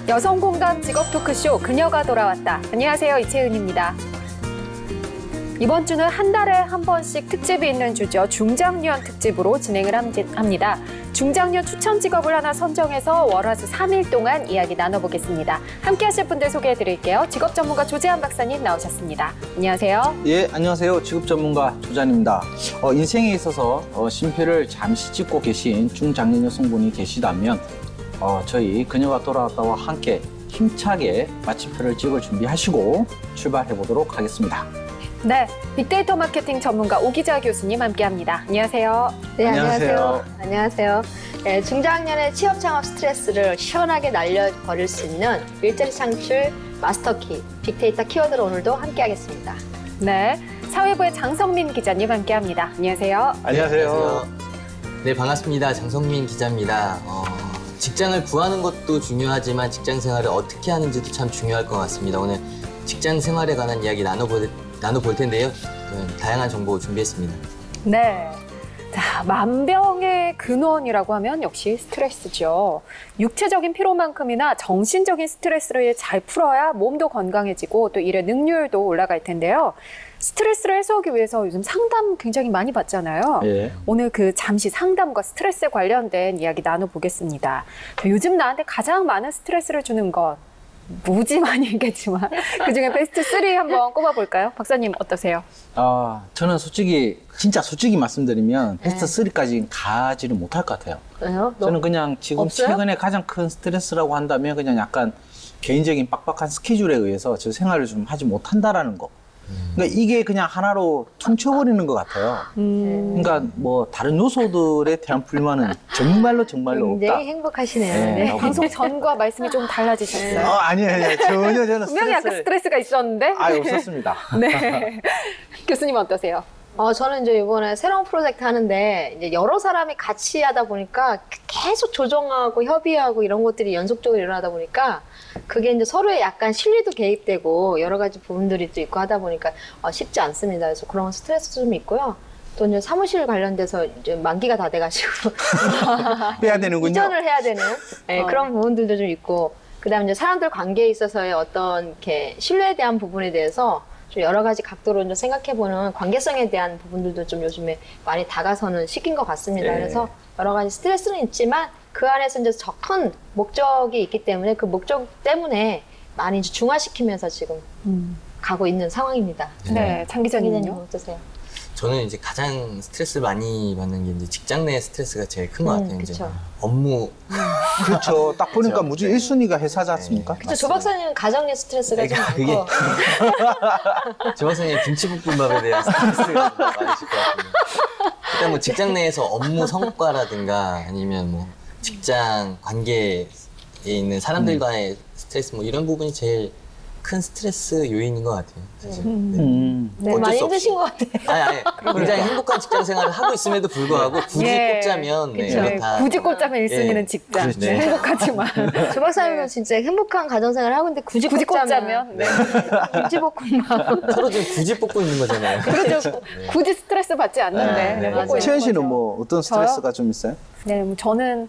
여성 공감 직업 토크쇼 그녀가 돌아왔다. 안녕하세요, 이채은입니다. 이번 주는 한 달에 한 번씩 특집이 있는 주죠. 중장년 특집으로 진행을 합니다. 중장년 추천 직업을 하나 선정해서 월화수 3일 동안 이야기 나눠보겠습니다. 함께 하실 분들 소개해드릴게요. 직업 전문가 조재한 박사님 나오셨습니다. 안녕하세요. 예, 안녕하세요. 직업 전문가 조재한입니다. 인생에 있어서 쉼표를 잠시 찍고 계신 중장년 여성분이 계시다면 저희 그녀가 돌아왔다와 함께 힘차게 마침표를 찍을 준비하시고 출발해 보도록 하겠습니다. 네, 빅데이터 마케팅 전문가 오기자 교수님 함께합니다. 안녕하세요. 네, 안녕하세요. 안녕하세요. 네, 중장년의 취업 창업 스트레스를 시원하게 날려버릴 수 있는 일자리 창출 마스터키 빅데이터 키워드로 오늘도 함께하겠습니다. 네, 사회부의 장성민 기자님 함께합니다. 안녕하세요. 안녕하세요. 네, 반갑습니다. 장성민 기자입니다. 직장을 구하는 것도 중요하지만 직장 생활을 어떻게 하는지도 참 중요할 것 같습니다. 오늘 직장 생활에 관한 이야기 나눠볼 텐데요. 다양한 정보 준비했습니다. 네. 자, 만병의 근원이라고 하면 역시 스트레스죠. 육체적인 피로만큼이나 정신적인 스트레스를 잘 풀어야 몸도 건강해지고 또 일의 능률도 올라갈 텐데요. 스트레스를 해소하기 위해서 요즘 상담 굉장히 많이 받잖아요. 예. 오늘 잠시 상담과 스트레스에 관련된 이야기 나눠보겠습니다. 요즘 나한테 가장 많은 스트레스를 주는 것 무지 많이 있겠지만 그중에 베스트 3 한번 꼽아볼까요? 박사님 어떠세요? 저는 진짜 솔직히 말씀드리면 베스트 3까지 가지를 못할 것 같아요. 왜요? 저는 그냥 지금 없어요? 최근에 가장 큰 스트레스라고 한다면 그냥 약간 개인적인 빡빡한 스케줄에 의해서 저 생활을 좀 하지 못한다라는 거. 그러니까 이게 그냥 하나로 퉁쳐버리는 것 같아요. 그러니까 뭐 다른 요소들에 대한 불만은 정말로 없다. 굉장히 행복하시네요. 네. 네. 방송 전과 말씀이 좀 달라지셨어요. 아니에요. 전혀 저는 분명히 약간 스트레스가 있었는데. 없었습니다. 네. 교수님 어떠세요? 저는 이제 이번에 새로운 프로젝트 하는데 이제 여러 사람이 같이 하다 보니까 계속 조정하고 협의하고 이런 것들이 연속적으로 일어나다 보니까 그게 이제 서로의 약간 실리도 개입되고 여러 가지 부분들이 또 있고 하다 보니까 쉽지 않습니다. 그래서 그런 스트레스도 좀 있고요. 또 이제 사무실 관련돼서 이제 만기가 다 돼가지고 빼야 되는군요. 이전을 해야 되는 그런 부분들도 좀 있고, 그다음에 이제 사람들 관계에 있어서의 어떤 이렇게 신뢰에 대한 부분에 대해서 좀 여러 가지 각도로 좀 생각해보는 관계성에 대한 부분들도 좀 요즘에 많이 다가서는 시기인 것 같습니다. 네. 그래서 여러 가지 스트레스는 있지만 그 안에서 이제 더 큰 목적이 있기 때문에 그 목적 때문에 많이 이제 중화시키면서 지금 가고 있는 상황입니다. 네, 장 기자님은요? 어떠세요? 저는 이제 가장 스트레스 많이 받는 게 이제 직장 내 스트레스가 제일 큰 것 같아요. 이제 그쵸. 업무. 그렇죠. 딱 보니까 그렇죠. 무조건 네. 1순위가 회사지 않습니까? 그쵸, 조 박사님은 가정의 스트레스가 좀 그게- 많고. 조 박사님 김치볶음밥에 대한 스트레스가 좀 많으실 것 같은데. 일단 뭐 직장 내에서 업무 성과라든가 아니면 뭐 직장 관계에 있는 사람들과의 스트레스 뭐 이런 부분이 제일 큰 스트레스 요인인 것 같아요. 사실. 네. 네, 어쩔 많이 수 없이. 힘드신 것 같아요. 아니. 굉장히 행복한 직장 생활을 하고 있음에도 불구하고 굳이 예. 꼽자면 네, 그쵸. 이렇다. 굳이 꼽자면 1순위는 예. 직장. 그렇죠. 네, 행복하지만. 조 박사님은 네. 진짜 행복한 가정생활을 하고 있는데 굳이 꼽자면 네. 김치볶음밥. 서로 지금 굳이 뽑고 있는 거잖아요. 그렇죠. 굳이 스트레스 받지 않는데. 네, 네, 네, 먹고 있는 채연 씨는 거죠. 뭐 어떤 스트레스가 좀 있어요? 네, 뭐 저는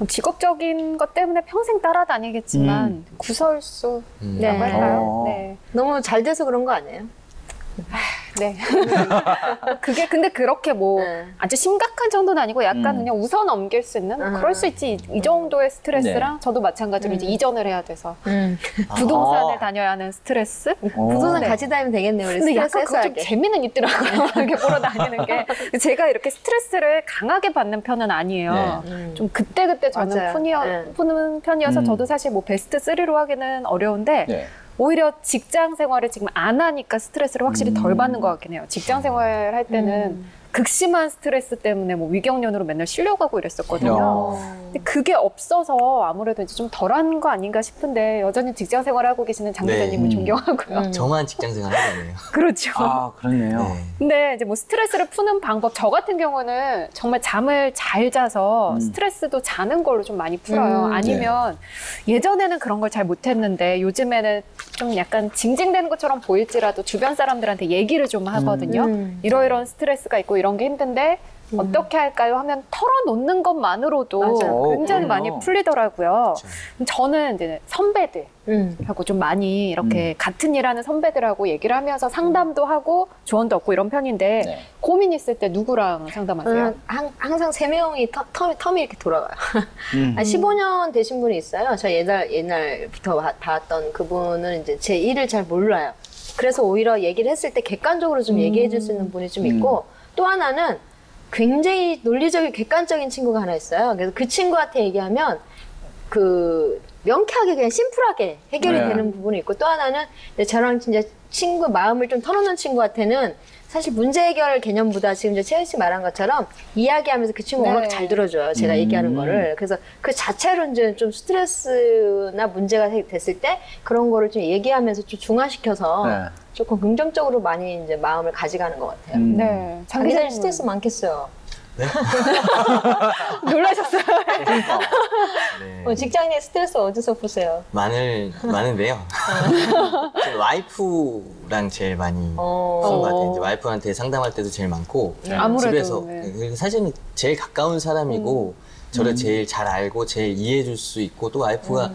직업적인 것 때문에 평생 따라다니겠지만 구설수라고 네. 할까요? 네. 너무 잘 돼서 그런 거 아니에요? 네. 그게 근데 그렇게 뭐 네. 아주 심각한 정도는 아니고 약간 그냥 웃어 넘길 수 있는 그럴 수 있지. 이 정도의 스트레스랑 저도 마찬가지로 이제 이전을 해야 돼서 부동산을 다녀야 하는 스트레스? 부동산 네. 같이 다니면 되겠네요. 우리 근데 스트레스 약간 그거 좀 해소하게. 재미는 있더라고요. 이렇게 보러 다니는 게. 제가 이렇게 스트레스를 강하게 받는 편은 아니에요. 좀 그때그때 저는 맞아요. 푸는 편이어서 저도 사실 뭐 베스트 3로 하기는 어려운데 네. 오히려 직장 생활을 지금 안 하니까 스트레스를 확실히 덜 받는 것 같긴 해요. 직장 생활 할 때는 극심한 스트레스 때문에 뭐 위경련으로 맨날 실려가고 이랬었거든요. 근데 그게 없어서 아무래도 이제 좀 덜한 거 아닌가 싶은데 여전히 직장 생활하고 계시는 장 기자님을 존경하고요. 정한 직장 생활 하잖아요. 그렇죠. 그렇네요. 네. 근데 이제 뭐 스트레스를 푸는 방법, 저 같은 경우는 정말 잠을 잘 자서 스트레스도 자는 걸로 좀 많이 풀어요. 아니면 예전에는 그런 걸 잘 못했는데 요즘에는 좀 약간 징징대는 것처럼 보일지라도 주변 사람들한테 얘기를 좀 하거든요. 이러이러한 스트레스가 있고 이런 게 힘든데 어떻게 할까요? 하면 털어놓는 것만으로도 맞아요. 굉장히 그럼요. 많이 풀리더라고요. 그렇죠. 저는 이제 선배들하고 좀 많이 이렇게 같은 일 하는 선배들하고 얘기를 하면서 상담도 하고 조언도 얻고 이런 편인데 네. 고민 있을 때 누구랑 상담하세요? 항상 3명이 텀이 이렇게 돌아가요. 음. 15년 되신 분이 있어요. 저 옛날부터 봐왔던 그분은 이제 제 일을 잘 몰라요. 그래서 오히려 얘기를 했을 때 객관적으로 좀 얘기해 줄 수 있는 분이 좀 있고, 또 하나는 굉장히 논리적인 객관적인 친구가 하나 있어요. 그래서 그 친구한테 얘기하면 명쾌하게 그냥 심플하게 해결이 네. 되는 부분이 있고, 또 하나는 저랑 진짜 친구 마음을 좀 털어놓은 친구한테는 사실 문제 해결 개념보다 지금 이제 채연 씨 말한 것처럼 이야기하면서 그 친구가 네. 워낙 잘 들어줘요. 제가 얘기하는 거를. 그래서 그 자체로 이제 좀 스트레스나 문제가 됐을 때 그런 거를 좀 얘기하면서 좀 중화시켜서 네. 조금 긍정적으로 많이 이제 마음을 가져가는 것 같아요. 네. 장 기자님 스트레스 많겠어요. 놀라셨어요? 네. 직장인 스트레스 어디서 푸세요? 많은데요. 저는 와이프랑 제일 많이 푸는 어. 것 같아요. 이제 와이프한테 상담할 때도 제일 많고 아무래도, 집에서 네. 그리고 사실은 제일 가까운 사람이고 저를 제일 잘 알고 제일 이해해줄 수 있고 또 와이프가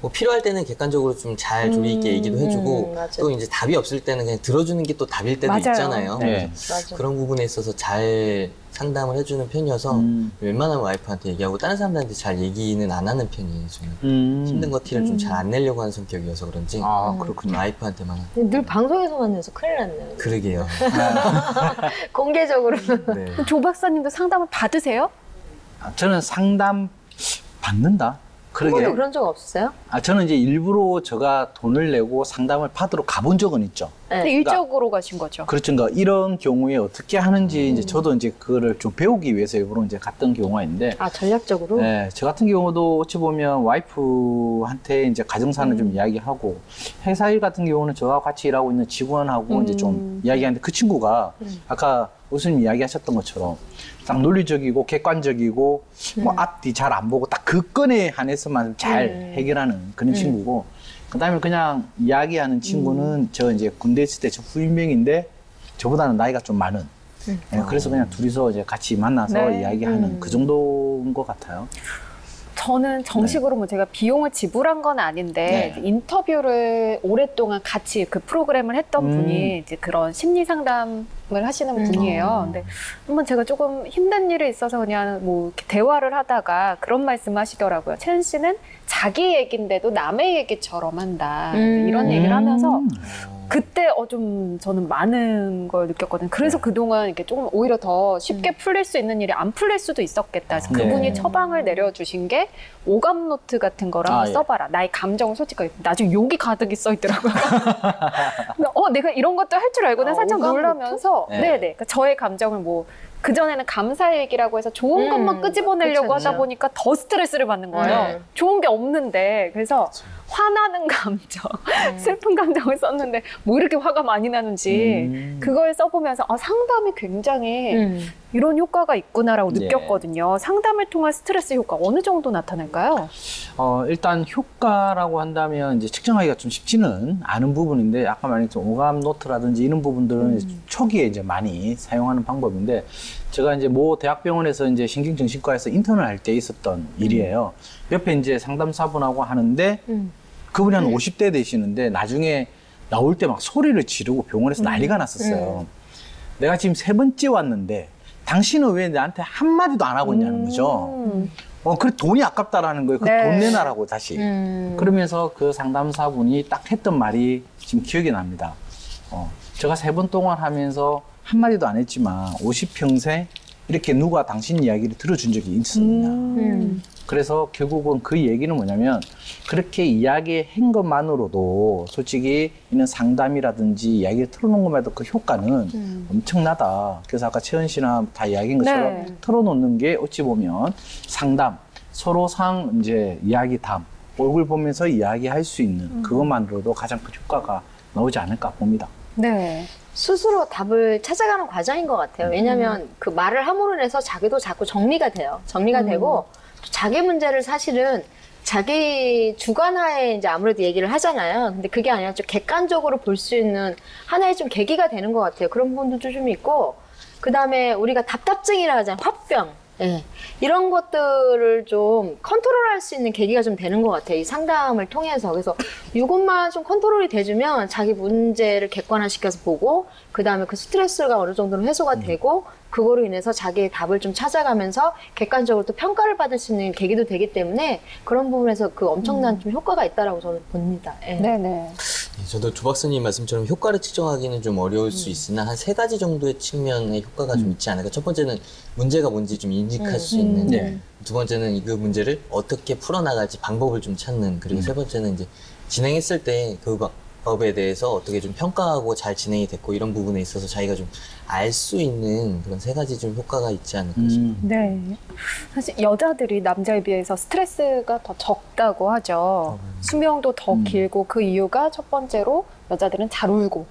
뭐 필요할 때는 객관적으로 좀 잘 조리 있게 얘기도 해주고 맞아. 또 이제 답이 없을 때는 그냥 들어주는 게 또 답일 때도 맞아요. 있잖아요. 네. 맞아. 그런 부분에 있어서 잘 상담을 해주는 편이어서 웬만하면 와이프한테 얘기하고 다른 사람들한테 잘 얘기는 안 하는 편이에요. 저는 힘든 거 티를 좀 잘 안 내려고 하는 성격이어서 그런지 아, 그렇군요. 와이프한테만 늘 방송에서만 내서 큰일 났네요. 그러게요. 공개적으로. 네. 조 박사님도 상담을 받으세요? 저는 상담 받는다. 한 번도 그러게. 그런 적 없었어요? 저는 이제 일부러 제가 돈을 내고 상담을 받으러 가본 적은 있죠. 근데 네. 일적으로 가신 거죠. 그렇죠. 그러니까 이런 경우에 어떻게 하는지 이제 저도 이제 그거를 좀 배우기 위해서 일부러 이제 갔던 경우가 있는데, 아, 전략적으로? 네, 저 같은 경우도 어찌 보면 와이프한테 이제 가정사는 좀 이야기하고, 회사 일 같은 경우는 저와 같이 일하고 있는 직원하고 이제 좀 이야기하는데, 그 친구가 아까 교수님 이야기하셨던 것처럼 딱 논리적이고 객관적이고 뭐 앞뒤 잘 안 보고 딱 그 건에 한해서만 잘 해결하는 그런 친구고, 그다음에 그냥 이야기하는 친구는 저 이제 군대 있을 때 저 후임병인데 저보다는 나이가 좀 많은. 네, 그래서 그냥 둘이서 이제 같이 만나서 네. 이야기하는 그 정도인 것 같아요. 저는 정식으로 뭐 제가 비용을 지불한 건 아닌데 네. 이제 인터뷰를 오랫동안 같이 그 프로그램을 했던 분이 이제 그런 심리 상담을 하시는 분이에요. 근데 한번 제가 조금 힘든 일이 있어서 그냥 뭐 이렇게 대화를 하다가 그런 말씀 하시더라고요. 채은 씨는 자기 얘기인데도 남의 얘기처럼 한다. 이런 얘기를 하면서 그때 좀 저는 많은 걸 느꼈거든요. 그래서 그동안 이렇게 조금 오히려 더 쉽게 풀릴 수 있는 일이 안 풀릴 수도 있었겠다. 그래서 네. 그분이 처방을 내려주신 게 오감 노트 같은 거를 한번 예. 써봐라. 나의 감정을 솔직하게. 나중에 욕이 가득히 써있더라고요. 근데 내가 이런 것도 할 줄 알고 난 살짝 오감 놀라면서 노트? 네. 네네. 그러니까 저의 감정을 뭐 그전에는 감사 얘기라고 해서 좋은 것만 끄집어내려고 그쵸, 하다 그쵸. 보니까 더 스트레스를 받는 거예요. 좋은 게 없는데. 그래서 화나는 감정, 슬픈 감정을 썼는데 뭐 이렇게 화가 많이 나는지 그걸 써보면서 상담이 굉장히 이런 효과가 있구나라고 네. 느꼈거든요. 상담을 통한 스트레스 효과 어느 정도 나타날까요? 일단 효과라고 한다면 이제 측정하기가 좀 쉽지는 않은 부분인데, 아까 말했던 오감 노트라든지 이런 부분들은 초기에 이제 많이 사용하는 방법인데, 제가 이제 모 대학병원에서 이제 신경정신과에서 인턴을 할 때 있었던 일이에요. 옆에 이제 상담사분하고 하는데, 그분이 한 50대 되시는데 나중에 나올 때 막 소리를 지르고 병원에서 난리가 났었어요. 내가 지금 3번째 왔는데 당신은 왜 나한테 한마디도 안 하고 있냐는 거죠. 그래 돈이 아깝다라는 거예요. 그 네. 돈 내놔라고 다시. 그러면서 그 상담사분이 딱 했던 말이 지금 기억이 납니다. 제가 3번 동안 하면서 한마디도 안 했지만 50평생 이렇게 누가 당신 이야기를 들어준 적이 있었느냐. 그래서 결국은 그 얘기는 뭐냐면, 그렇게 이야기한 것만으로도 솔직히 이런 상담이라든지 이야기를 털어놓은 것만 해도 그 효과는 엄청나다. 그래서 아까 채은 씨나 다 이야기한 것처럼 네. 털어놓는 게 어찌 보면 상담, 서로상 이제 이야기담, 얼굴 보면서 이야기할 수 있는 그것만으로도 가장 큰 효과가 나오지 않을까 봅니다. 네. 스스로 답을 찾아가는 과정인 것 같아요. 왜냐하면 그 말을 함으로 인해서 자기도 자꾸 정리가 돼요. 정리가 되고 또 자기 문제를 사실은 자기 주관하에 이제 아무래도 얘기를 하잖아요. 근데 그게 아니라 좀 객관적으로 볼 수 있는 하나의 좀 계기가 되는 것 같아요. 그런 부분도 좀 있고, 그 다음에 우리가 답답증이라 하잖아요. 화병. 예. 이런 것들을 좀 컨트롤할 수 있는 계기가 좀 되는 것 같아요. 이 상담을 통해서. 그래서 이것만 좀 컨트롤이 돼주면 자기 문제를 객관화시켜서 보고, 그 다음에 그 스트레스가 어느 정도는 해소가 되고, 그거로 인해서 자기의 답을 좀 찾아가면서 객관적으로 또 평가를 받을 수 있는 계기도 되기 때문에 그런 부분에서 그 엄청난 좀 효과가 있다라고 저는 봅니다. 예. 네네. 네, 저도 조 박사님 말씀처럼 효과를 측정하기는 좀 어려울 수 있으나 한 3가지 정도의 측면의 효과가 좀 있지 않을까. 첫 번째는 문제가 뭔지 좀 인식할 수 있는. 네. 두 번째는 그 문제를 어떻게 풀어나갈지 방법을 좀 찾는. 그리고 세 번째는 이제 진행했을 때 그 방법에 대해서 어떻게 좀 평가하고 잘 진행이 됐고 이런 부분에 있어서 자기가 좀 알 수 있는 그런 3가지 좀 효과가 있지 않을까 싶어요. 네. 사실 여자들이 남자에 비해서 스트레스가 더 적다고 하죠. 수명도 더 길고 그 이유가 첫 번째로 여자들은 잘 울고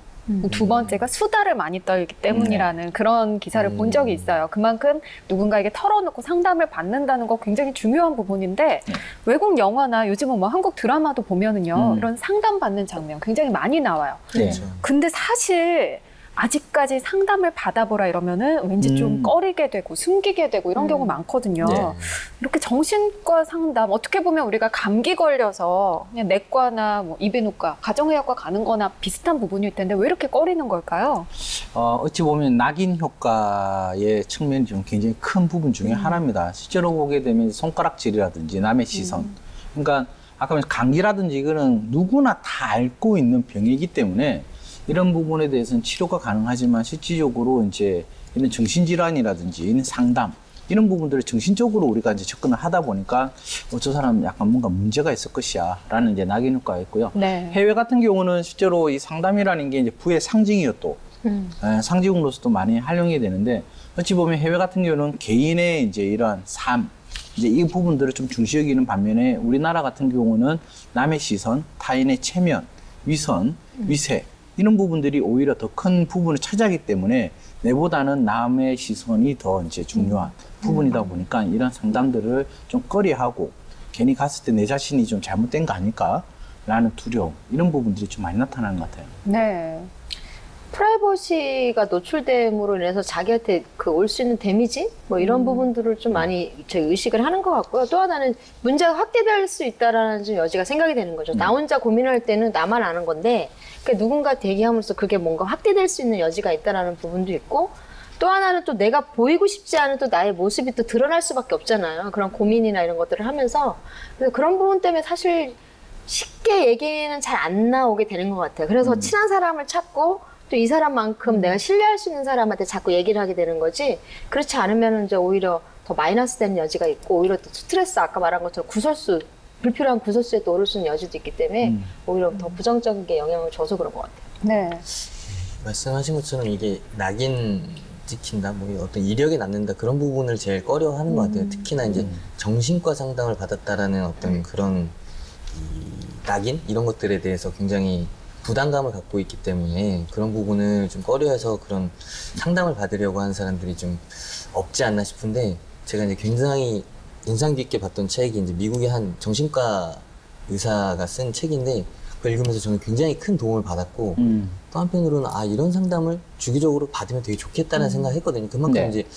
두 번째가 수다를 많이 떨기 때문이라는 그런 기사를 본 적이 있어요. 그만큼 누군가에게 털어놓고 상담을 받는다는 거 굉장히 중요한 부분인데 외국 영화나 요즘은 뭐 한국 드라마도 보면은요 이런 상담받는 장면 굉장히 많이 나와요. 네. 근데 사실 아직까지 상담을 받아보라 이러면은 왠지 좀 꺼리게 되고 숨기게 되고 이런 경우 많거든요. 네. 이렇게 정신과 상담 어떻게 보면 우리가 감기 걸려서 그냥 내과나 뭐 이비인후과, 가정의학과 가는 거나 비슷한 부분일 텐데 왜 이렇게 꺼리는 걸까요? 어찌 보면 낙인 효과의 측면이 좀 굉장히 큰 부분 중에 하나입니다. 실제로 보게 되면 손가락질이라든지 남의 시선. 그러니까 아까 말씀 감기라든지 이거는 누구나 다 앓고 있는 병이기 때문에 이런 부분에 대해서는 치료가 가능하지만 실질적으로 이제 이런 정신질환이라든지 이런 상담 이런 부분들을 정신적으로 우리가 이제 접근을 하다 보니까 저 사람 약간 뭔가 문제가 있을 것이야 라는 이제 낙인 효과가 있고요. 네. 해외 같은 경우는 실제로 이 상담이라는 게 이제 부의 상징이요 또 상징으로서도 많이 활용이 되는데 어찌 보면 해외 같은 경우는 개인의 이제 이런 삶 이제 이 부분들을 좀 중시 여기는 반면에 우리나라 같은 경우는 남의 시선, 타인의 체면, 위선, 위세 이런 부분들이 오히려 더 큰 부분을 차지하기 때문에 내보다는 남의 시선이 더 이제 중요한 부분이다 보니까 이런 상담들을 좀 꺼려하고 괜히 갔을 때 내 자신이 좀 잘못된 거 아닐까라는 두려움 이런 부분들이 좀 많이 나타나는 것 같아요. 네. 프라이버시가 노출됨으로 인해서 자기한테 그 올 수 있는 데미지 뭐 이런 부분들을 좀 많이 저희 의식을 하는 것 같고요. 또 하나는 문제가 확대될 수 있다라는 좀 여지가 생각이 되는 거죠. 나 혼자 고민할 때는 나만 아는 건데 그러니까 누군가 대기함으로써 그게 뭔가 확대될 수 있는 여지가 있다라는 부분도 있고 또 하나는 또 내가 보이고 싶지 않은 또 나의 모습이 또 드러날 수밖에 없잖아요. 그런 고민이나 이런 것들을 하면서 그래서 그런 부분 때문에 사실 쉽게 얘기는 잘 안 나오게 되는 것 같아요. 그래서 친한 사람을 찾고 또 이 사람만큼 내가 신뢰할 수 있는 사람한테 자꾸 얘기를 하게 되는 거지 그렇지 않으면 이제 오히려 더 마이너스 되는 여지가 있고 오히려 또 스트레스 아까 말한 것처럼 구설수 불필요한 구설수에 또 오를 수 있는 여지도 있기 때문에 오히려 더 부정적인 영향을 줘서 그런 것 같아요. 네. 말씀하신 것처럼 이게 낙인 찍힌다, 뭐 어떤 이력이 남는다 그런 부분을 제일 꺼려하는 것 같아요. 특히나 이제 정신과 상담을 받았다라는 어떤 그런 이 낙인 이런 것들에 대해서 굉장히 부담감을 갖고 있기 때문에 그런 부분을 좀 꺼려해서 그런 상담을 받으려고 하는 사람들이 좀 없지 않나 싶은데 제가 이제 굉장히 인상 깊게 봤던 책이 이제 미국의 한 정신과 의사가 쓴 책인데 그걸 읽으면서 저는 굉장히 큰 도움을 받았고 또 한편으로는 아 이런 상담을 주기적으로 받으면 되게 좋겠다는 생각을 했거든요. 그만큼 네. 이제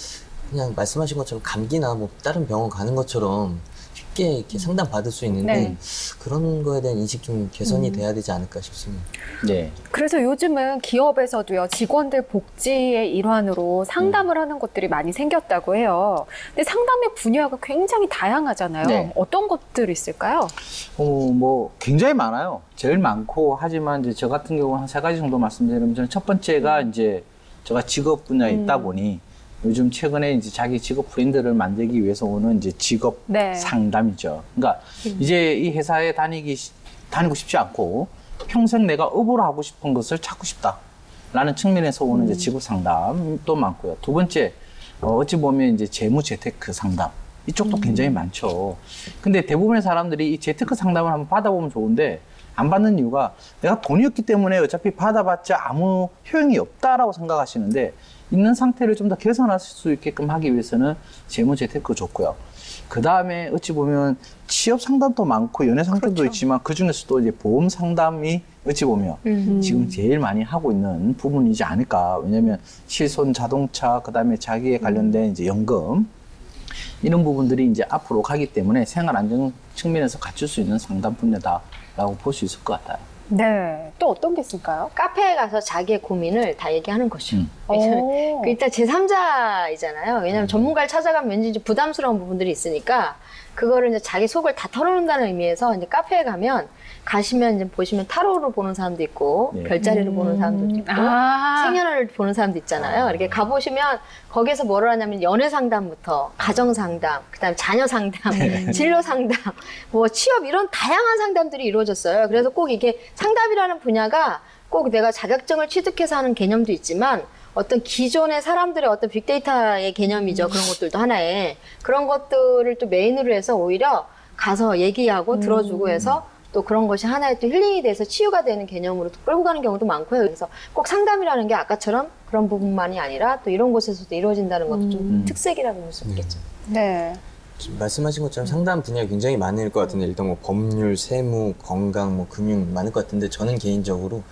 그냥 말씀하신 것처럼 감기나 뭐 다른 병원 가는 것처럼 쉽게 이렇게 상담 받을 수 있는데 네. 그런 거에 대한 인식 좀 개선이 돼야 되지 않을까 싶습니다. 네. 그래서 요즘은 기업에서도요, 직원들 복지의 일환으로 상담을 하는 곳들이 많이 생겼다고 해요. 근데 상담의 분야가 굉장히 다양하잖아요. 네. 어떤 것들이 있을까요? 뭐 굉장히 많아요. 제일 많고 하지만 이제 저 같은 경우는 한 3가지 정도 말씀드리면 저는 첫 번째가 이제 제가 직업 분야에 있다 보니 요즘 최근에 이제 자기 직업 브랜드를 만들기 위해서 오는 이제 직업 네. 상담이죠. 그러니까 이제 이 회사에 다니고 싶지 않고 평생 내가 업으로 하고 싶은 것을 찾고 싶다라는 측면에서 오는 이제 직업 상담도 많고요. 두 번째, 어찌 보면 이제 재무 재테크 상담. 이쪽도 굉장히 많죠. 근데 대부분의 사람들이 이 재테크 상담을 한번 받아보면 좋은데 안 받는 이유가 내가 돈이 없기 때문에 어차피 받아봤자 아무 효용이 없다라고 생각하시는데 있는 상태를 좀 더 개선할 수 있게끔 하기 위해서는 재무 재테크 좋고요. 그 다음에 어찌 보면 취업 상담도 많고 연애 상담도 그렇죠. 있지만 그 중에서도 이제 보험 상담이 어찌 보면 지금 제일 많이 하고 있는 부분이지 않을까. 왜냐하면 실손 자동차, 그 다음에 자기에 관련된 이제 연금 이런 부분들이 이제 앞으로 가기 때문에 생활 안정 측면에서 갖출 수 있는 상담 분야다라고 볼 수 있을 것 같아요. 네. 또 어떤 게 있을까요? 카페에 가서 자기의 고민을 다 얘기하는 것이죠. 왜냐면 오. 그 일단 제3자이잖아요. 왜냐면 전문가를 찾아가면 왠지 이제 부담스러운 부분들이 있으니까 그거를 이제 자기 속을 다 털어놓는다는 의미에서 이제 카페에 가시면 이제 보시면 타로를 보는 사람도 있고 네. 별자리를 보는 사람도 있고 생년을 보는 사람도 있잖아요. 이렇게 가보시면 거기서 뭐를 하냐면 연애 상담부터 가정 상담, 그다음 자녀 상담, 진로 상담, 뭐 취업 이런 다양한 상담들이 이루어졌어요. 그래서 꼭 이게 상담이라는 분야가 꼭 내가 자격증을 취득해서 하는 개념도 있지만 어떤 기존의 사람들의 어떤 빅데이터의 개념이죠. 그런 것들도 하나에 그런 것들을 또 메인으로 해서 오히려 가서 얘기하고 들어주고 해서 또 그런 것이 하나의 또 힐링이 돼서 치유가 되는 개념으로 또 끌고 가는 경우도 많고요. 그래서 꼭 상담이라는 게 아까처럼 그런 부분만이 아니라 또 이런 곳에서도 이루어진다는 것도 좀 특색이라고 볼 수 있겠죠. 네. 지금 말씀하신 것처럼 상담 분야가 굉장히 많을 것 같은데 일단 뭐 법률, 세무, 건강, 뭐 금융 많을 것 같은데 저는 개인적으로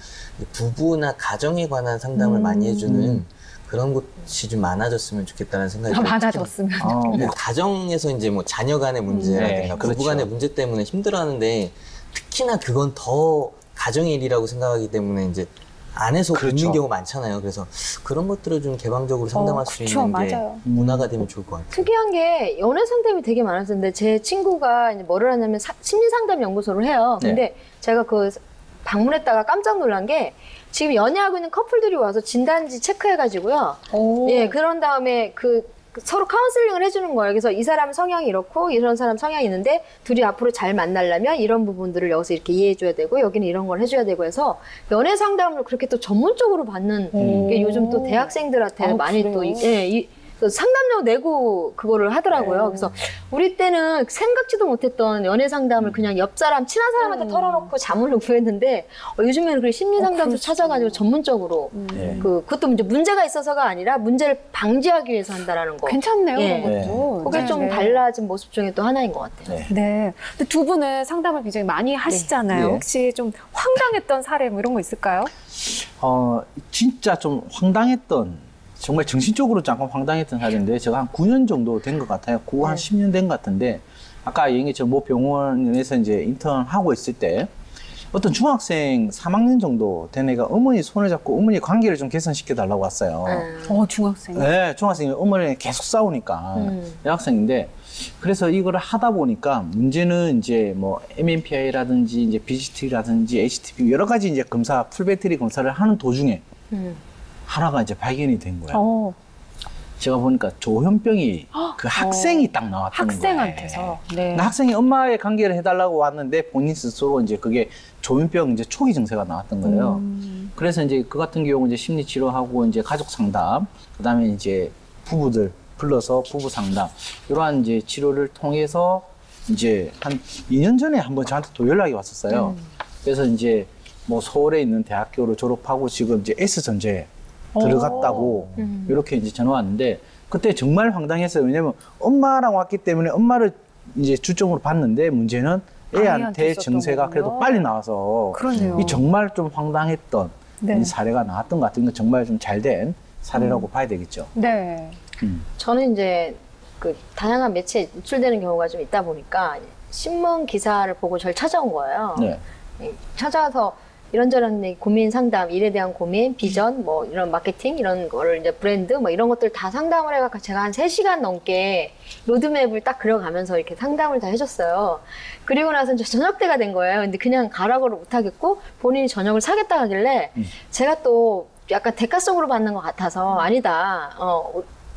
부부나 가정에 관한 상담을 많이 해주는 그런 곳이 좀 많아졌으면 좋겠다는 생각이 들어요. 많아졌으면. 뭐 가정에서 이제 뭐 자녀 간의 문제라든가 네, 부부 간의 그렇죠. 문제 때문에 힘들어하는데 특히나 그건 더 가정의 일이라고 생각하기 때문에 이제 안에서 그렇죠. 웃는 경우 많잖아요. 그래서 그런 것들을 좀 개방적으로 상담할 수 그쵸, 있는 게 맞아요. 문화가 되면 좋을 것 같아요. 특이한 게 연애 상담이 되게 많았었는데 제 친구가 이제 뭐를 하냐면 심리 상담 연구소를 해요. 근데 제가 그 방문했다가 깜짝 놀란 게 지금 연애하고 있는 커플들이 와서 진단지 체크해가지고요. 오. 예, 그런 다음에 서로 카운슬링을 해주는 거예요. 그래서 이 사람 성향이 이렇고 이런 사람 성향이 있는데 둘이 앞으로 잘 만나려면 이런 부분들을 여기서 이렇게 이해해줘야 되고 여기는 이런 걸 해줘야 되고 해서 연애 상담을 그렇게 또 전문적으로 받는 게 요즘 또 대학생들한테 아, 많이 그래요? 또 상담료 내고 그거를 하더라고요. 그래서 우리 때는 생각지도 못했던 연애 상담을 그냥 옆 사람, 친한 사람한테 털어놓고 자문을 구했는데 요즘에는 그 심리 상담도 그렇죠. 찾아가지고 전문적으로 네. 그것도 이제 문제가 있어서가 아니라 문제를 방지하기 위해서 한다라는 거. 괜찮네요, 예. 그것도. 그게 네, 좀 네. 달라진 모습 중에 또 하나인 것 같아요. 네. 네. 근데 두 분은 상담을 굉장히 많이 하시잖아요. 네. 혹시 좀 황당했던 사례 뭐 이런 거 있을까요? 진짜 좀 황당했던, 정말 정신적으로 잠깐 황당했던 사례인데, 제가 한 9년 정도 된 것 같아요. 한 10년 된 것 같은데, 아까 얘기했죠. 모 병원에서 이제 인턴하고 있을 때, 어떤 중학생 3학년 정도 된 애가 어머니 손을 잡고 어머니 관계를 좀 개선시켜 달라고 왔어요. 중학생. 네, 중학생이 어머니랑 계속 싸우니까 여학생인데, 그래서 이거를 하다 보니까 문제는 이제 뭐 MMPI라든지 이제 BGT라든지 HTP 여러 가지 이제 검사, 풀배터리 검사를 하는 도중에 하나가 이제 발견이 된 거예요. 제가 보니까 조현병이 그 학생이 딱 나왔다는 거예요. 학생한테서. 네. 학생이 엄마의 관계를 해달라고 왔는데 본인 스스로 이제 그게 조현병 이제 초기 증세가 나왔던 거예요. 그래서 이제 그 같은 경우 이제 심리 치료하고 이제 가족 상담, 그다음에 이제 부부들 불러서 부부 상담 이러한 이제 치료를 통해서 이제 한 2년 전에 한번 저한테 또 연락이 왔었어요. 그래서 이제 뭐 서울에 있는 대학교를 졸업하고 지금 이제 S전제에 들어갔다고 이렇게 이제 전화 왔는데 그때 정말 황당했어요. 왜냐면 엄마랑 왔기 때문에 엄마를 이제 주점으로 봤는데 문제는 아이한테 애한테 있었던 증세가 그래도 거군요. 빨리 나와서 그러네요. 이 정말 좀 황당했던 네. 이 사례가 나왔던 것 같은 건 정말 좀 잘 된 사례라고 봐야 되겠죠. 네. 저는 이제 그 다양한 매체에 노출되는 경우가 좀 있다 보니까 신문 기사를 보고 저를 찾아온 거예요. 네. 찾아와서 이런저런 고민 상담, 일에 대한 고민, 비전, 뭐 이런 마케팅 이런 거를 이제 브랜드 뭐 이런 것들 다 상담을 해갖고 제가 한 3시간 넘게 로드맵을 딱 그려가면서 이렇게 상담을 다 해줬어요. 그리고 나서 이제 저녁 때가 된 거예요. 근데 그냥 가라고를 못하겠고 본인이 저녁을 사겠다 하길래 제가 또 약간 대가성으로 받는 것 같아서 아니다.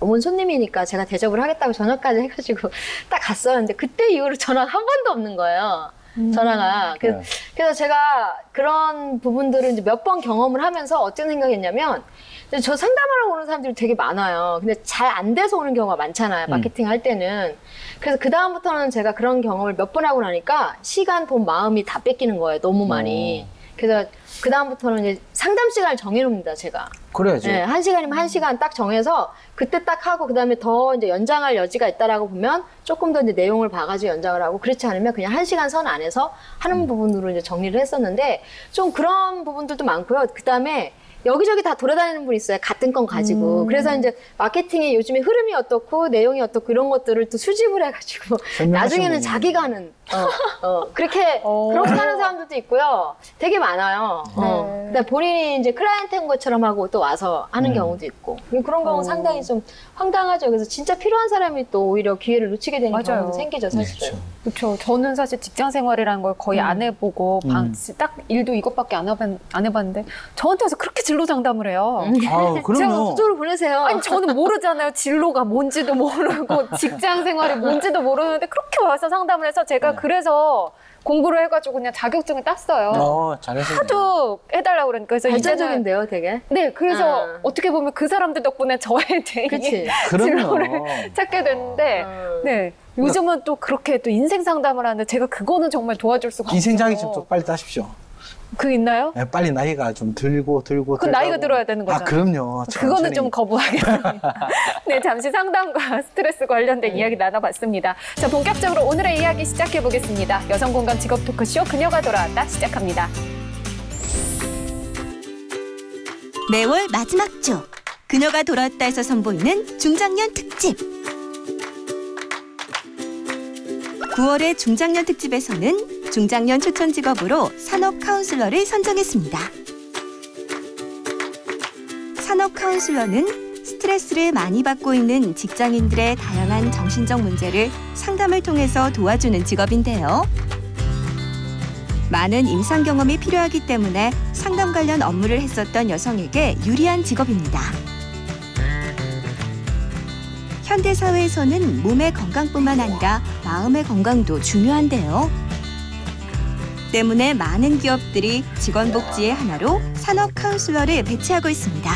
온 손님이니까 제가 대접을 하겠다고 저녁까지 해가지고 딱 갔어요. 근데 그때 이후로 전화가 한 번도 없는 거예요. 전화가. 그래서 제가 그런 부분들을 이제 몇 번 경험을 하면서 어떤 생각했냐면, 저 상담하러 오는 사람들이 되게 많아요. 근데 잘 안 돼서 오는 경우가 많잖아요. 마케팅 할 때는. 그래서 그다음부터는 제가 그런 경험을 몇 번 하고 나니까 시간, 돈, 마음이 다 뺏기는 거예요. 너무 많이. 그래서 그 다음부터는 이제 상담 시간을 정해놓습니다, 제가. 그래야죠. 네, 1시간이면 1시간 딱 정해서 그때 딱 하고 그다음에 더 이제 연장할 여지가 있다라고 보면 조금 더 이제 내용을 봐가지고 연장을 하고 그렇지 않으면 그냥 1시간 선 안에서 하는 부분으로 이제 정리를 했었는데 좀 그런 부분들도 많고요. 그다음에 여기저기 다 돌아다니는 분이 있어요. 같은 건 가지고. 그래서 이제 마케팅의 요즘에 흐름이 어떻고 내용이 어떻고 이런 것들을 또 수집을 해가지고 나중에는 분이. 자기가 하는 그렇게 하는 사람들도 있고요. 되게 많아요. 근데 본인이 이제 클라이언트 한 것처럼 하고 또 와서 하는 경우도 있고 그런 경우 는 상당히 좀 황당하죠. 그래서 진짜 필요한 사람이 또 오히려 기회를 놓치게 되는 맞아요. 경우도 생기죠, 사실은. 그렇죠. 저는 사실 직장 생활이라는 걸 거의 안 해보고 딱 일도 이것밖에 안 해봤는데 저한테 와서 그렇게 진로 상담을 해요. 아우, 제가 그럼요. 저쪽으로 보내세요. 아니 저는 모르잖아요. 진로가 뭔지도 모르고 직장 생활이 뭔지도 모르는데 그렇게 와서 상담을 해서 제가 그래서 공부를 해가지고 그냥 자격증을 땄어요. 잘했어요. 하도 해달라고 그러니까 그래서 이제는 발전적인데요, 되게. 네 그래서 아. 어떻게 보면 그 사람들 덕분에 저의 그치. 진로를 찾게 됐는데 네 요즘은 또 그렇게 또 인생 상담을 하는데 제가 그거는 정말 도와줄 수가 없어요. 인생 자격증 빨리 따십시오. 그 있나요? 네, 빨리 나이가 좀 들고. 그 나이가 들어야 되는 거잖아요. 그럼요. 그거는 천천히. 좀 거부하겠습니다. 네, 잠시 상담과 스트레스 관련된 이야기 나눠봤습니다. 자, 본격적으로 오늘의 이야기 시작해 보겠습니다. 여성 공감 직업 토크쇼 그녀가 돌아왔다 시작합니다. 매월 마지막 주 그녀가 돌아왔다에서 선보이는 중장년 특집. 9월의 중장년 특집에서는 중장년 추천 직업으로 산업 카운슬러를 선정했습니다. 산업 카운슬러는 스트레스를 많이 받고 있는 직장인들의 다양한 정신적 문제를 상담을 통해서 도와주는 직업인데요. 많은 임상 경험이 필요하기 때문에 상담 관련 업무를 했었던 여성에게 유리한 직업입니다. 현대 사회에서는 몸의 건강뿐만 아니라 마음의 건강도 중요한데요. 때문에 많은 기업들이 직원 복지의 하나로 산업 카운슬러를 배치하고 있습니다.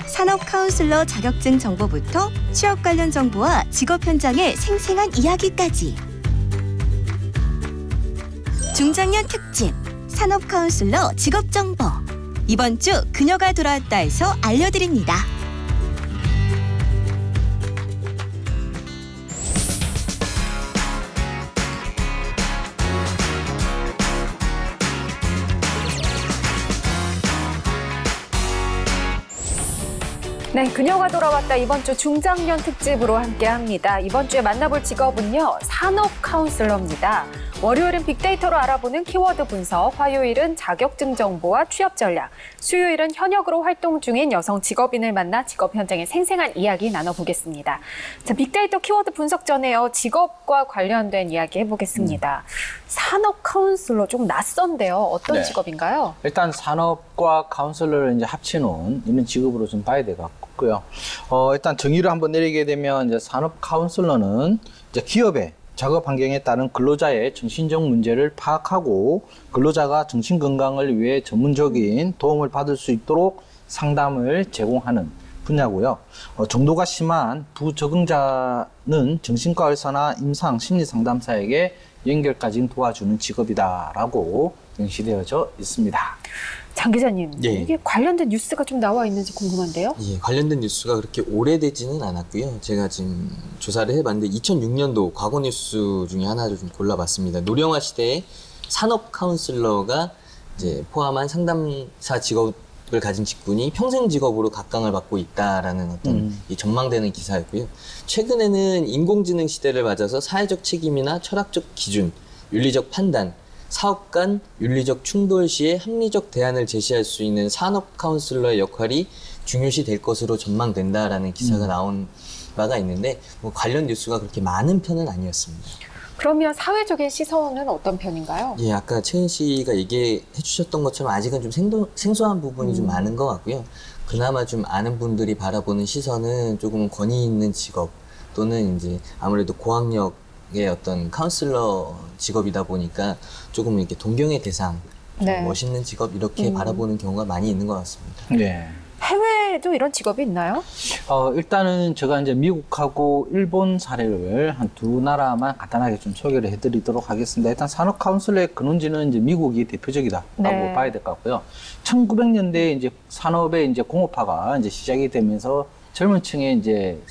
산업 카운슬러 자격증 정보부터 취업 관련 정보와 직업 현장의 생생한 이야기까지. 중장년 특집 산업 카운슬러 직업 정보. 이번 주 그녀가 돌아왔다에서 알려드립니다. 네, 그녀가 돌아왔다 이번 주 중장년 특집으로 함께합니다. 이번 주에 만나볼 직업은요, 산업 카운슬러입니다. 월요일은 빅데이터로 알아보는 키워드 분석, 화요일은 자격증 정보와 취업 전략, 수요일은 현역으로 활동 중인 여성 직업인을 만나 직업 현장의 생생한 이야기 나눠보겠습니다. 자, 빅데이터 키워드 분석 전에요, 직업과 관련된 이야기 해보겠습니다. 산업 카운슬러 좀 낯선데요. 어떤 네. 직업인가요? 일단 산업과 카운슬러를 이제 합치는 이런 직업으로 좀 봐야 될 것 같고요. 일단 정의를 한번 내리게 되면 이제 산업 카운슬러는 이제 기업의 작업 환경에 따른 근로자의 정신적 문제를 파악하고 근로자가 정신 건강을 위해 전문적인 도움을 받을 수 있도록 상담을 제공하는 분야고요. 정도가 심한 부적응자는 정신과 의사나 임상 심리 상담사에게 연결까지 도와주는 직업이다라고 명시되어져 있습니다. 장 기자님, 예. 이게 관련된 뉴스가 좀 나와 있는지 궁금한데요. 예, 관련된 뉴스가 그렇게 오래되지는 않았고요. 제가 지금 조사를 해봤는데 2006년도 과거 뉴스 중에 하나를 좀 골라봤습니다. 노령화 시대에 산업 카운슬러가 이제 포함한 상담사 직업을 가진 직군이 평생 직업으로 각광을 받고 있다라는 어떤 이 전망되는 기사였고요. 최근에는 인공지능 시대를 맞아서 사회적 책임이나 철학적 기준, 윤리적 판단, 사업 간 윤리적 충돌 시에 합리적 대안을 제시할 수 있는 산업 카운슬러의 역할이 중요시 될 것으로 전망된다라는 기사가 나온 바가 있는데 뭐 관련 뉴스가 그렇게 많은 편은 아니었습니다. 그러면 사회적인 시선은 어떤 편인가요? 예, 아까 채은 씨가 얘기해 주셨던 것처럼 아직은 좀 생소한 부분이 좀 많은 것 같고요. 그나마 좀 아는 분들이 바라보는 시선은 조금 권위 있는 직업 또는 이제 아무래도 고학력 의 어떤 카운슬러 직업이다 보니까 조금 이렇게 동경의 대상, 네. 멋있는 직업 이렇게 바라보는 경우가 많이 있는 것 같습니다. 네. 해외에도 이런 직업이 있나요? 일단은 제가 이제 미국하고 일본 사례를 한 두 나라만 간단하게 좀 소개를 해드리도록 하겠습니다. 일단 산업 카운슬의 근원지는 이제 미국이 대표적이다라고 네. 봐야 될 것 같고요. 1900년대에 이제 산업의 이제 공업화가 이제 시작이 되면서 젊은 층의 이제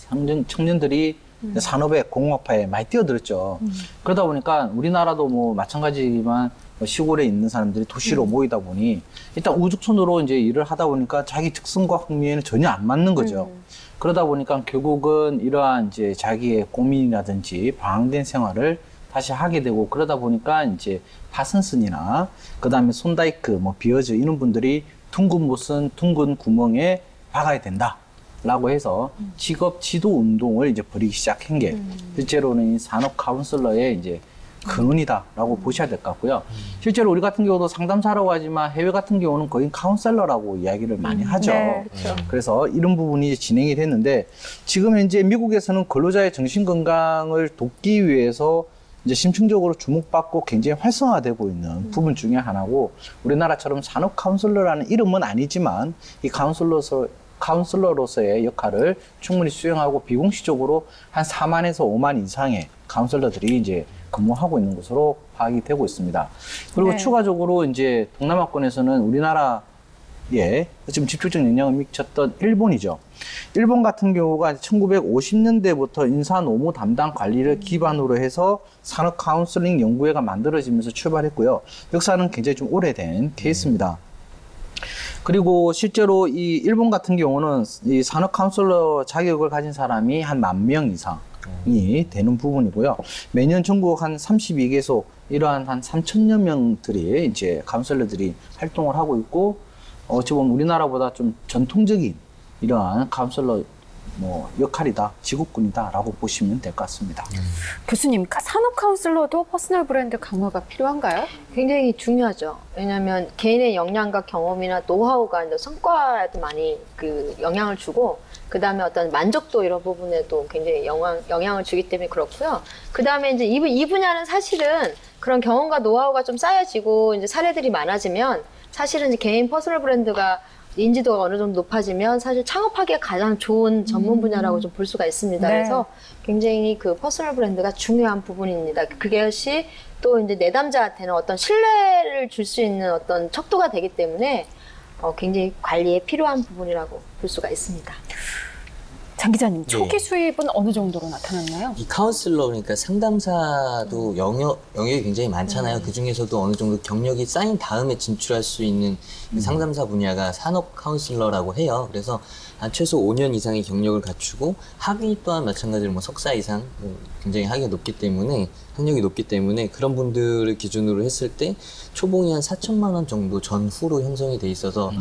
청년들이 산업의 공업화에 많이 뛰어들었죠. 그러다 보니까 우리나라도 뭐 마찬가지지만 시골에 있는 사람들이 도시로 모이다 보니 일단 우죽촌으로 이제 일을 하다 보니까 자기 특성과 흥미에는 전혀 안 맞는 거죠. 그러다 보니까 결국은 이러한 이제 자기의 고민이라든지 방황된 생활을 다시 하게 되고 그러다 보니까 이제 파슨슨이나 그 다음에 손다이크, 뭐 비어즈 이런 분들이 둥근 못은 둥근 구멍에 박아야 된다. 라고 해서 직업 지도 운동을 이제 벌이기 시작한 게 실제로는 이 산업 카운슬러의 이제 근원이다라고 보셔야 될 것 같고요. 실제로 우리 같은 경우도 상담사라고 하지만 해외 같은 경우는 거의 카운셀러라고 이야기를 많이 하죠. 네, 그래서 이런 부분이 진행이 됐는데 지금 현재 미국에서는 근로자의 정신 건강을 돕기 위해서 이제 심층적으로 주목받고 굉장히 활성화되고 있는 부분 중에 하나고 우리나라처럼 산업 카운슬러라는 이름은 아니지만 이 카운슬러로서의 역할을 충분히 수행하고 비공식적으로 한 4만에서 5만 이상의 카운슬러들이 이제 근무하고 있는 것으로 파악이 되고 있습니다. 그리고 네. 추가적으로 이제 동남아권에서는 우리나라에 지금 집중적 영향을 미쳤던 일본이죠. 일본 같은 경우가 1950년대부터 인사 노무 담당 관리를 기반으로 해서 산업 카운슬링 연구회가 만들어지면서 출발했고요. 역사는 굉장히 좀 오래된 케이스입니다. 그리고 실제로 이 일본 같은 경우는 이 산업 카운슬러 자격을 가진 사람이 한 10,000명 이상이 되는 부분이고요. 매년 전국 한 32개소 이러한 한 3,000여 명들이 이제 카운슬러들이 활동을 하고 있고 어찌 보면 우리나라보다 좀 전통적인 이러한 카운슬러 뭐 역할이다, 직업군이다라고 보시면 될 것 같습니다. 교수님, 산업 카운슬러도 퍼스널 브랜드 강화가 필요한가요? 굉장히 중요하죠. 왜냐하면 개인의 역량과 경험이나 노하우가 이제 성과에도 많이 그 영향을 주고, 그 다음에 어떤 만족도 이런 부분에도 굉장히 영향을 주기 때문에 그렇고요. 그 다음에 이제 이 분야는 사실은 그런 경험과 노하우가 좀 쌓여지고 이제 사례들이 많아지면 사실은 이제 개인 퍼스널 브랜드가 인지도가 어느 정도 높아지면 사실 창업하기에 가장 좋은 전문 분야라고 좀 볼 수가 있습니다. 네. 그래서 굉장히 그 퍼스널 브랜드가 중요한 부분입니다. 그것이 또 이제 내담자한테는 어떤 신뢰를 줄 수 있는 어떤 척도가 되기 때문에 굉장히 관리에 필요한 부분이라고 볼 수가 있습니다. 장 기자님, 초기 네. 수입은 어느 정도로 나타났나요? 이 카운슬러, 그러니까 상담사도 영역이 굉장히 많잖아요. 그 중에서도 어느 정도 경력이 쌓인 다음에 진출할 수 있는 이 상담사 분야가 산업 카운슬러라고 해요. 그래서 한 최소 5년 이상의 경력을 갖추고 학위 또한 마찬가지로 뭐 석사 이상 굉장히 학위가 높기 때문에 학력이 높기 때문에 그런 분들을 기준으로 했을 때 초봉이 한 4천만 원 정도 전후로 형성이 돼 있어서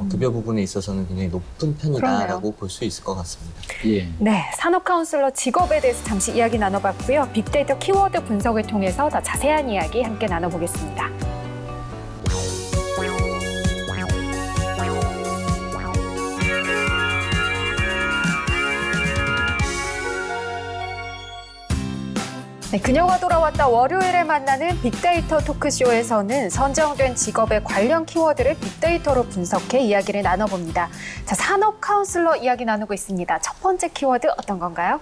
급여 부분에 있어서는 굉장히 높은 편이다라고 볼 수 있을 것 같습니다. 예. 네, 산업 카운슬러 직업에 대해서 잠시 이야기 나눠봤고요. 빅데이터 키워드 분석을 통해서 더 자세한 이야기 함께 나눠보겠습니다. 네, 그녀가 돌아왔다 월요일에 만나는 빅데이터 토크쇼에서는 선정된 직업의 관련 키워드를 빅데이터로 분석해 이야기를 나눠봅니다. 자, 산업 카운슬러 이야기 나누고 있습니다. 첫 번째 키워드 어떤 건가요?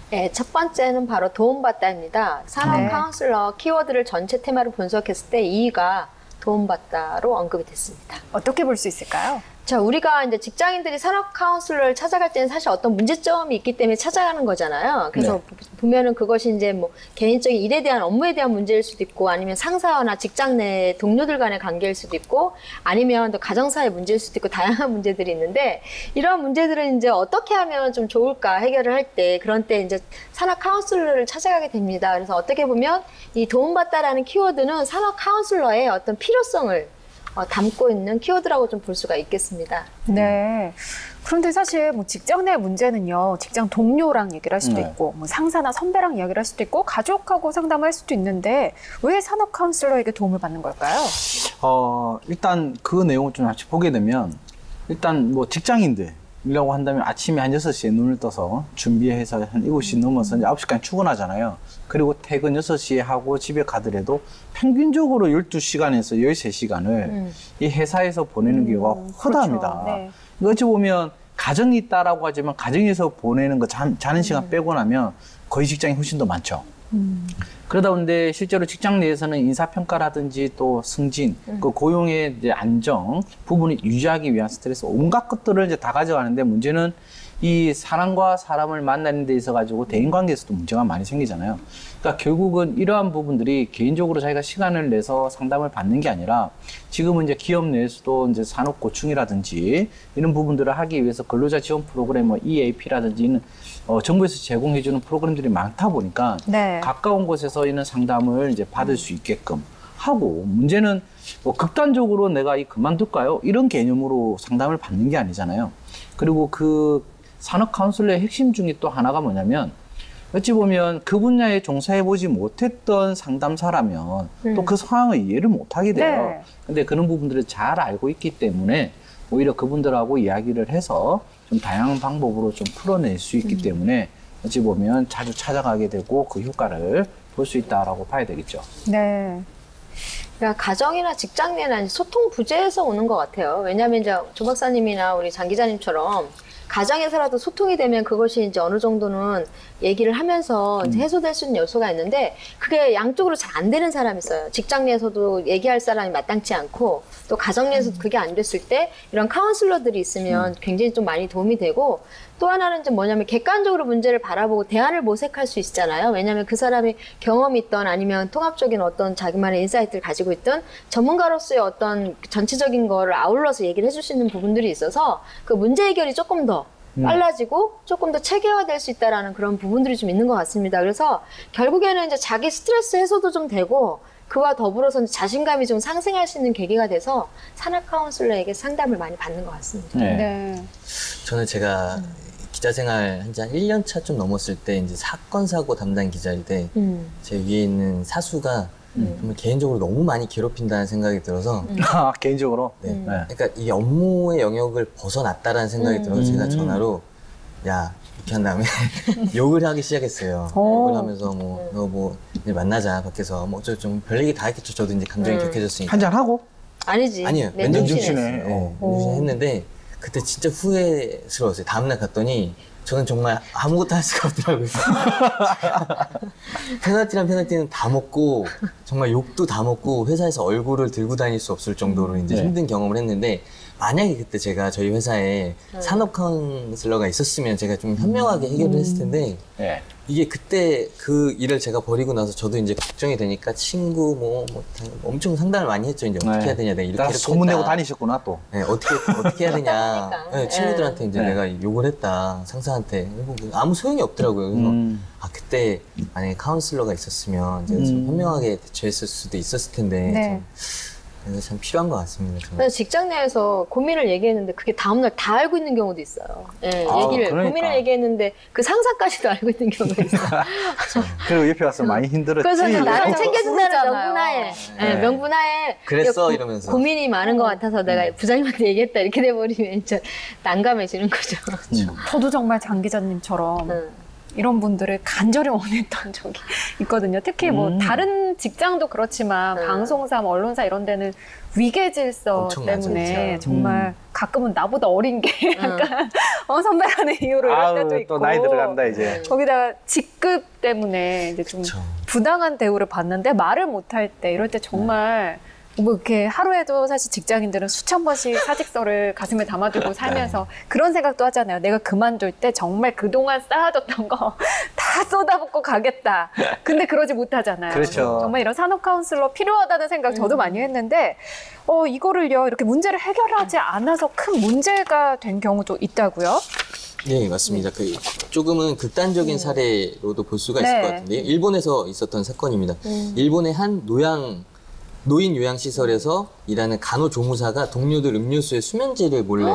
네, 첫 번째는 바로 도움받다입니다. 산업 네. 카운슬러 키워드를 전체 테마로 분석했을 때 2위가 도움받다로 언급이 됐습니다. 어떻게 볼 수 있을까요? 자, 우리가 이제 직장인들이 산업 카운슬러를 찾아갈 때는 사실 어떤 문제점이 있기 때문에 찾아가는 거잖아요. 그래서 보면은 그것이 이제 뭐 개인적인 일에 대한 업무에 대한 문제일 수도 있고 아니면 상사나 직장 내 동료들 간의 관계일 수도 있고 아니면 또 가정사의 문제일 수도 있고 다양한 문제들이 있는데 이러한 문제들은 이제 어떻게 하면 좀 좋을까 해결을 할 때 그런 때 이제 산업 카운슬러를 찾아가게 됩니다. 그래서 어떻게 보면 이 도움받다라는 키워드는 산업 카운슬러의 어떤 필요성을 담고 있는 키워드라고 좀 볼 수가 있겠습니다. 네. 그런데 사실 뭐 직장 내 문제는요, 직장 동료랑 얘기를 할 수도 네. 있고, 뭐 상사나 선배랑 이야기를 할 수도 있고, 가족하고 상담을 할 수도 있는데, 왜 산업 카운슬러에게 도움을 받는 걸까요? 일단 그 내용을 좀 같이 보게 되면, 일단 뭐 직장인들이라고 한다면 아침에 한 6시에 눈을 떠서 준비해서 한 7시 넘어서 이제 9시까지 출근하잖아요. 그리고 퇴근 6시에 하고 집에 가더라도 평균적으로 12시간에서 13시간을 이 회사에서 보내는 경우가 허다합니다. 그렇죠. 네. 어찌 보면 가정이 있다라고 하지만 가정에서 보내는 거 자는 시간 빼고 나면 거의 직장이 훨씬 더 많죠. 그러다 보는데 실제로 직장 내에서는 인사평가라든지 또 승진, 그 고용의 이제 안정 부분을 유지하기 위한 스트레스 온갖 것들을 이제 다 가져가는데 문제는 이 사람과 사람을 만나는 데 있어 가지고 대인관계에서도 문제가 많이 생기잖아요. 그러니까 결국은 이러한 부분들이 개인적으로 자기가 시간을 내서 상담을 받는 게 아니라 지금은 이제 기업 내에서도 이제 산업 고충이라든지 이런 부분들을 하기 위해서 근로자 지원 프로그램, 뭐 EAP라든지 이런 정부에서 제공해주는 프로그램들이 많다 보니까 네. 가까운 곳에서 있는 상담을 이제 받을 수 있게끔 하고 문제는 뭐 극단적으로 내가 그만둘까요? 이런 개념으로 상담을 받는 게 아니잖아요. 그리고 그 산업 카운슬러의 핵심 중에 또 하나가 뭐냐면 어찌 보면 그 분야에 종사해보지 못했던 상담사라면 또 그 상황을 이해를 못하게 돼요. 네. 근데 그런 부분들을 잘 알고 있기 때문에 오히려 그분들하고 이야기를 해서 좀 다양한 방법으로 좀 풀어낼 수 있기 때문에 어찌 보면 자주 찾아가게 되고 그 효과를 볼 수 있다라고 봐야 되겠죠. 네. 그러니까 가정이나 직장 내나 이제 소통 부재에서 오는 것 같아요. 왜냐하면 이제 조 박사님이나 우리 장 기자님처럼 가정에서라도 소통이 되면 그것이 이제 어느 정도는 얘기를 하면서 이제 해소될 수 있는 요소가 있는데 그게 양쪽으로 잘 안 되는 사람이 있어요. 직장 내에서도 얘기할 사람이 마땅치 않고 또 가정 내에서도 그게 안 됐을 때 이런 카운슬러들이 있으면 굉장히 좀 많이 도움이 되고 또 하나는 좀 뭐냐면 객관적으로 문제를 바라보고 대안을 모색할 수 있잖아요. 왜냐하면 그 사람이 경험이 있던 아니면 통합적인 어떤 자기만의 인사이트를 가지고 있던 전문가로서의 어떤 전체적인 거를 아울러서 얘기를 해줄 수 있는 부분들이 있어서 그 문제 해결이 조금 더 빨라지고 조금 더 체계화될 수 있다라는 그런 부분들이 좀 있는 것 같습니다. 그래서 결국에는 이제 자기 스트레스 해소도 좀 되고 그와 더불어서 자신감이 좀 상승할 수 있는 계기가 돼서 산업 카운슬러에게 상담을 많이 받는 것 같습니다. 네. 네. 저는 제가 기자 생활 한 1년 차 좀 넘었을 때 이제 사건 사고 담당 기자일 때 제 위에 있는 사수가 정말 개인적으로 너무 많이 괴롭힌다는 생각이 들어서 아, 개인적으로? 네. 네. 그러니까 이 업무의 영역을 벗어났다라는 생각이 들어서 제가 전화로 야 이렇게 한 다음에 욕을 하기 시작했어요. 욕을 하면서 뭐 너 뭐 만나자 밖에서 뭐 좀 별 얘기 다 했겠죠. 저도 이제 감정이 격해졌으니까. 한잔하고? 아니지. 아니요. 맨정신에 맨정신에. 했어요. 네, 맨정신 했는데 그때 진짜 후회스러웠어요. 다음날 갔더니 저는 정말 아무것도 할 수가 없더라고요. 페널티는 다 먹고 정말 욕도 다 먹고 회사에서 얼굴을 들고 다닐 수 없을 정도로 이제 네. 힘든 경험을 했는데 만약에 그때 제가 저희 회사에 산업 카운슬러가 있었으면 제가 좀 현명하게 해결을 했을 텐데 네. 이게 그때 그 일을 제가 버리고 나서 저도 이제 걱정이 되니까 친구 뭐 엄청 상담을 많이 했죠. 이제 어떻게 해야 되냐, 내가 이렇게 다 이렇게 소문내고 했다. 다니셨구나 또. 네, 어떻게 해야 되냐. 답답하니까. 네, 친구들한테 이제 네. 내가 욕을 했다, 상사한테. 아무 소용이 없더라고요. 그래서, 그때 만약에 카운슬러가 있었으면 제가 좀 현명하게 대처했을 수도 있었을 텐데. 네. 그래서 참 필요한 것 같습니다. 정말. 그래서 직장 내에서 고민을 얘기했는데 그게 다음날 다 알고 있는 경우도 있어요. 예, 아, 얘기를, 그러니까. 고민을 얘기했는데 그 상사까지도 알고 있는 경우가 있어요. 그리고 옆에 와서 많이 힘들었지. 그래서 나를 그렇죠. 챙겨준다는 부르잖아요. 명분하에, 예, 네. 명분하에 그랬어, 이러면서. 고민이 많은 것 같아서 내가 부장님한테 얘기했다 이렇게 돼버리면 이제 난감해지는 거죠. 저도 정말 장 기자님처럼 이런 분들을 간절히 원했던 적이 있거든요. 특히 뭐 다른 직장도 그렇지만 방송사, 뭐 언론사 이런 데는 위계 질서 엄청나죠, 때문에 진짜. 정말 가끔은 나보다 어린 게 약간 선배라는 이유로 이럴 때도 아우, 있고 또 나이 들어간다 이제. 거기다가 직급 때문에 이제 좀 그쵸. 부당한 대우를 받는데 말을 못할 때 이럴 때 정말 뭐 이렇게 하루에도 사실 직장인들은 수천 번씩 사직서를 가슴에 담아두고 살면서 그런 생각도 하잖아요. 내가 그만둘 때 정말 그동안 쌓아뒀던 거 다 쏟아붓고 가겠다. 근데 그러지 못하잖아요. 그렇죠. 정말 이런 산업 카운슬러 필요하다는 생각 저도 많이 했는데 이거를요 이렇게 문제를 해결하지 않아서 큰 문제가 된 경우도 있다고요? 네, 맞습니다. 그 조금은 극단적인 사례로도 볼 수가 있을 네. 것 같은데요. 일본에서 있었던 사건입니다. 일본의 한 노인 요양시설에서 일하는 간호조무사가 동료들 음료수에 수면제를 몰래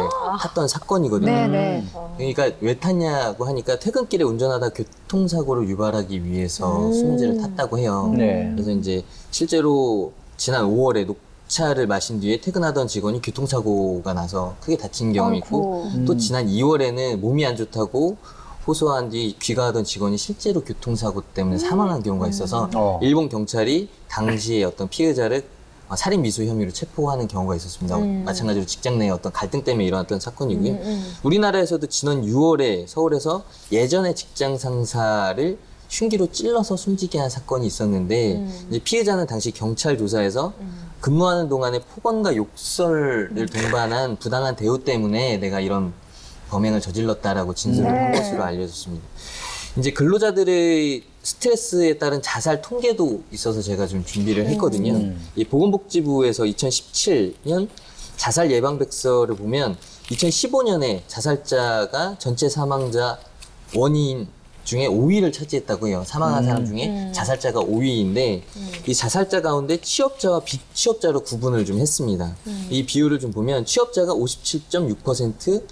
탔던 사건이거든요. 네네. 그러니까 왜 탔냐고 하니까 퇴근길에 운전하다 교통사고를 유발하기 위해서 수면제를 탔다고 해요. 네. 그래서 이제 실제로 지난 5월에 녹차를 마신 뒤에 퇴근하던 직원이 교통사고가 나서 크게 다친 경험이 있고 또 지난 2월에는 몸이 안 좋다고 호소한 뒤 귀가하던 직원이 실제로 교통사고 때문에 사망한 경우가 있어서 일본 경찰이 당시에 어떤 피해자를 살인 미수 혐의로 체포하는 경우가 있었습니다. 마찬가지로 직장 내의 어떤 갈등 때문에 일어났던 사건이고요. 우리나라에서도 지난 6월에 서울에서 예전의 직장 상사를 흉기로 찔러서 숨지게 한 사건이 있었는데 이제 피해자는 당시 경찰 조사에서 근무하는 동안에 폭언과 욕설을 동반한 부당한 대우 때문에 내가 이런 범행을 저질렀다라고 진술을 한 것으로 알려졌습니다. 이제 근로자들의 스트레스에 따른 자살 통계도 있어서 제가 좀 준비를 했거든요. 이 보건복지부에서 2017년 자살 예방백서를 보면 2015년에 자살자가 전체 사망자 원인 중에 5위를 차지했다고요. 사망한 사람 중에 자살자가 5위인데 이 자살자 가운데 취업자와 비취업자로 구분을 좀 했습니다. 이 비율을 좀 보면 취업자가 57.6%,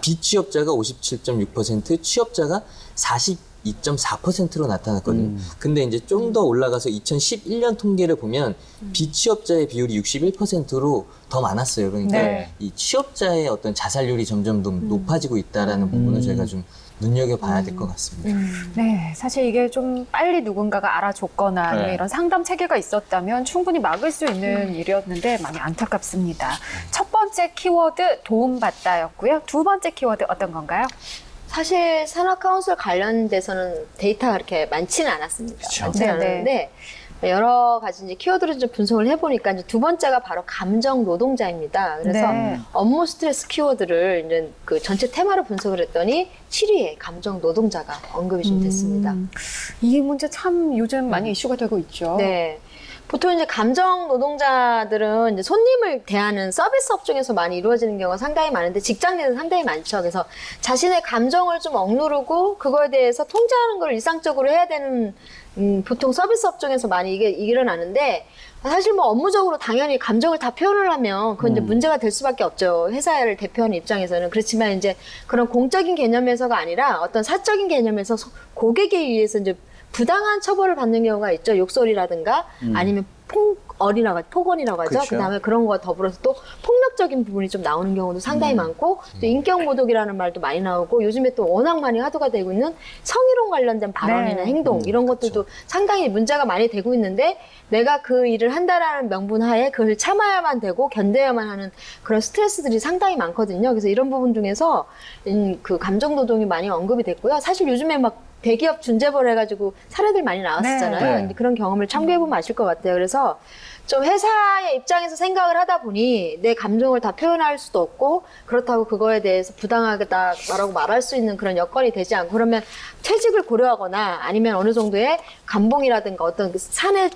비취업자가 57.6%, 취업자가 42.4%로 나타났거든요. 근데 이제 좀 더 올라가서 2011년 통계를 보면 비취업자의 비율이 61%로 더 많았어요. 그러니까 이 취업자의 어떤 자살률이 점점 더 높아지고 있다라는 부분을 저희가 좀 눈여겨봐야 될 것 같습니다. 네, 사실 이게 좀 빨리 누군가가 알아줬거나 아니면 이런 상담 체계가 있었다면 충분히 막을 수 있는 일이었는데 많이 안타깝습니다. 첫 번째 키워드 도움받다였고요. 두 번째 키워드 어떤 건가요? 사실 산하 카운슬 관련돼서는 데이터가 그렇게 많지는 않았습니다. 그쵸. 많지는 않았는데 여러 가지 이제 키워드를 좀 분석을 해보니까 이제 두 번째가 바로 감정 노동자입니다. 그래서 업무 스트레스 키워드를 이제 그 전체 테마로 분석을 했더니 7위에 감정 노동자가 언급이 좀 됐습니다. 이 문제 참 요즘 많이 이슈가 되고 있죠. 네. 보통 이제 감정 노동자들은 이제 손님을 대하는 서비스 업종에서 많이 이루어지는 경우가 상당히 많은데 직장 내에서 상당히 많죠. 그래서 자신의 감정을 좀 억누르고 그거에 대해서 통제하는 걸 일상적으로 해야 되는 보통 서비스 업종에서 많이 이게 일어나는데 사실 뭐 업무적으로 당연히 감정을 다 표현을 하면 그건 이제 문제가 될 수밖에 없죠. 회사를 대표하는 입장에서는. 그렇지만 이제 그런 공적인 개념에서가 아니라 어떤 사적인 개념에서 고객에 의해서 이제 부당한 처벌을 받는 경우가 있죠. 욕설이라든가 아니면 폭언이라고 하죠. 그렇죠. 그다음에 그런 거와 더불어서 또 폭력적인 부분이 좀 나오는 경우도 상당히 많고 또 인격 모독이라는 말도 많이 나오고 요즘에 또 워낙 많이 화두가 되고 있는 성희롱 관련된 발언이나 행동 이런 것들도 상당히 문제가 많이 되고 있는데 내가 그 일을 한다라는 명분 하에 그걸 참아야만 되고 견뎌야만 하는 그런 스트레스들이 상당히 많거든요. 그래서 이런 부분 중에서 그 감정 노동이 많이 언급이 됐고요. 사실 요즘에 막 대기업 준재벌 해가지고 사례들 많이 나왔었잖아요. 그런 경험을 참고해보면 아실 것 같아요. 그래서 좀 회사의 입장에서 생각을 하다 보니 내 감정을 다 표현할 수도 없고 그렇다고 그거에 대해서 부당하다라고 말할 수 있는 그런 여건이 되지 않고 그러면 퇴직을 고려하거나 아니면 어느 정도의 감봉이라든가 어떤 그 사내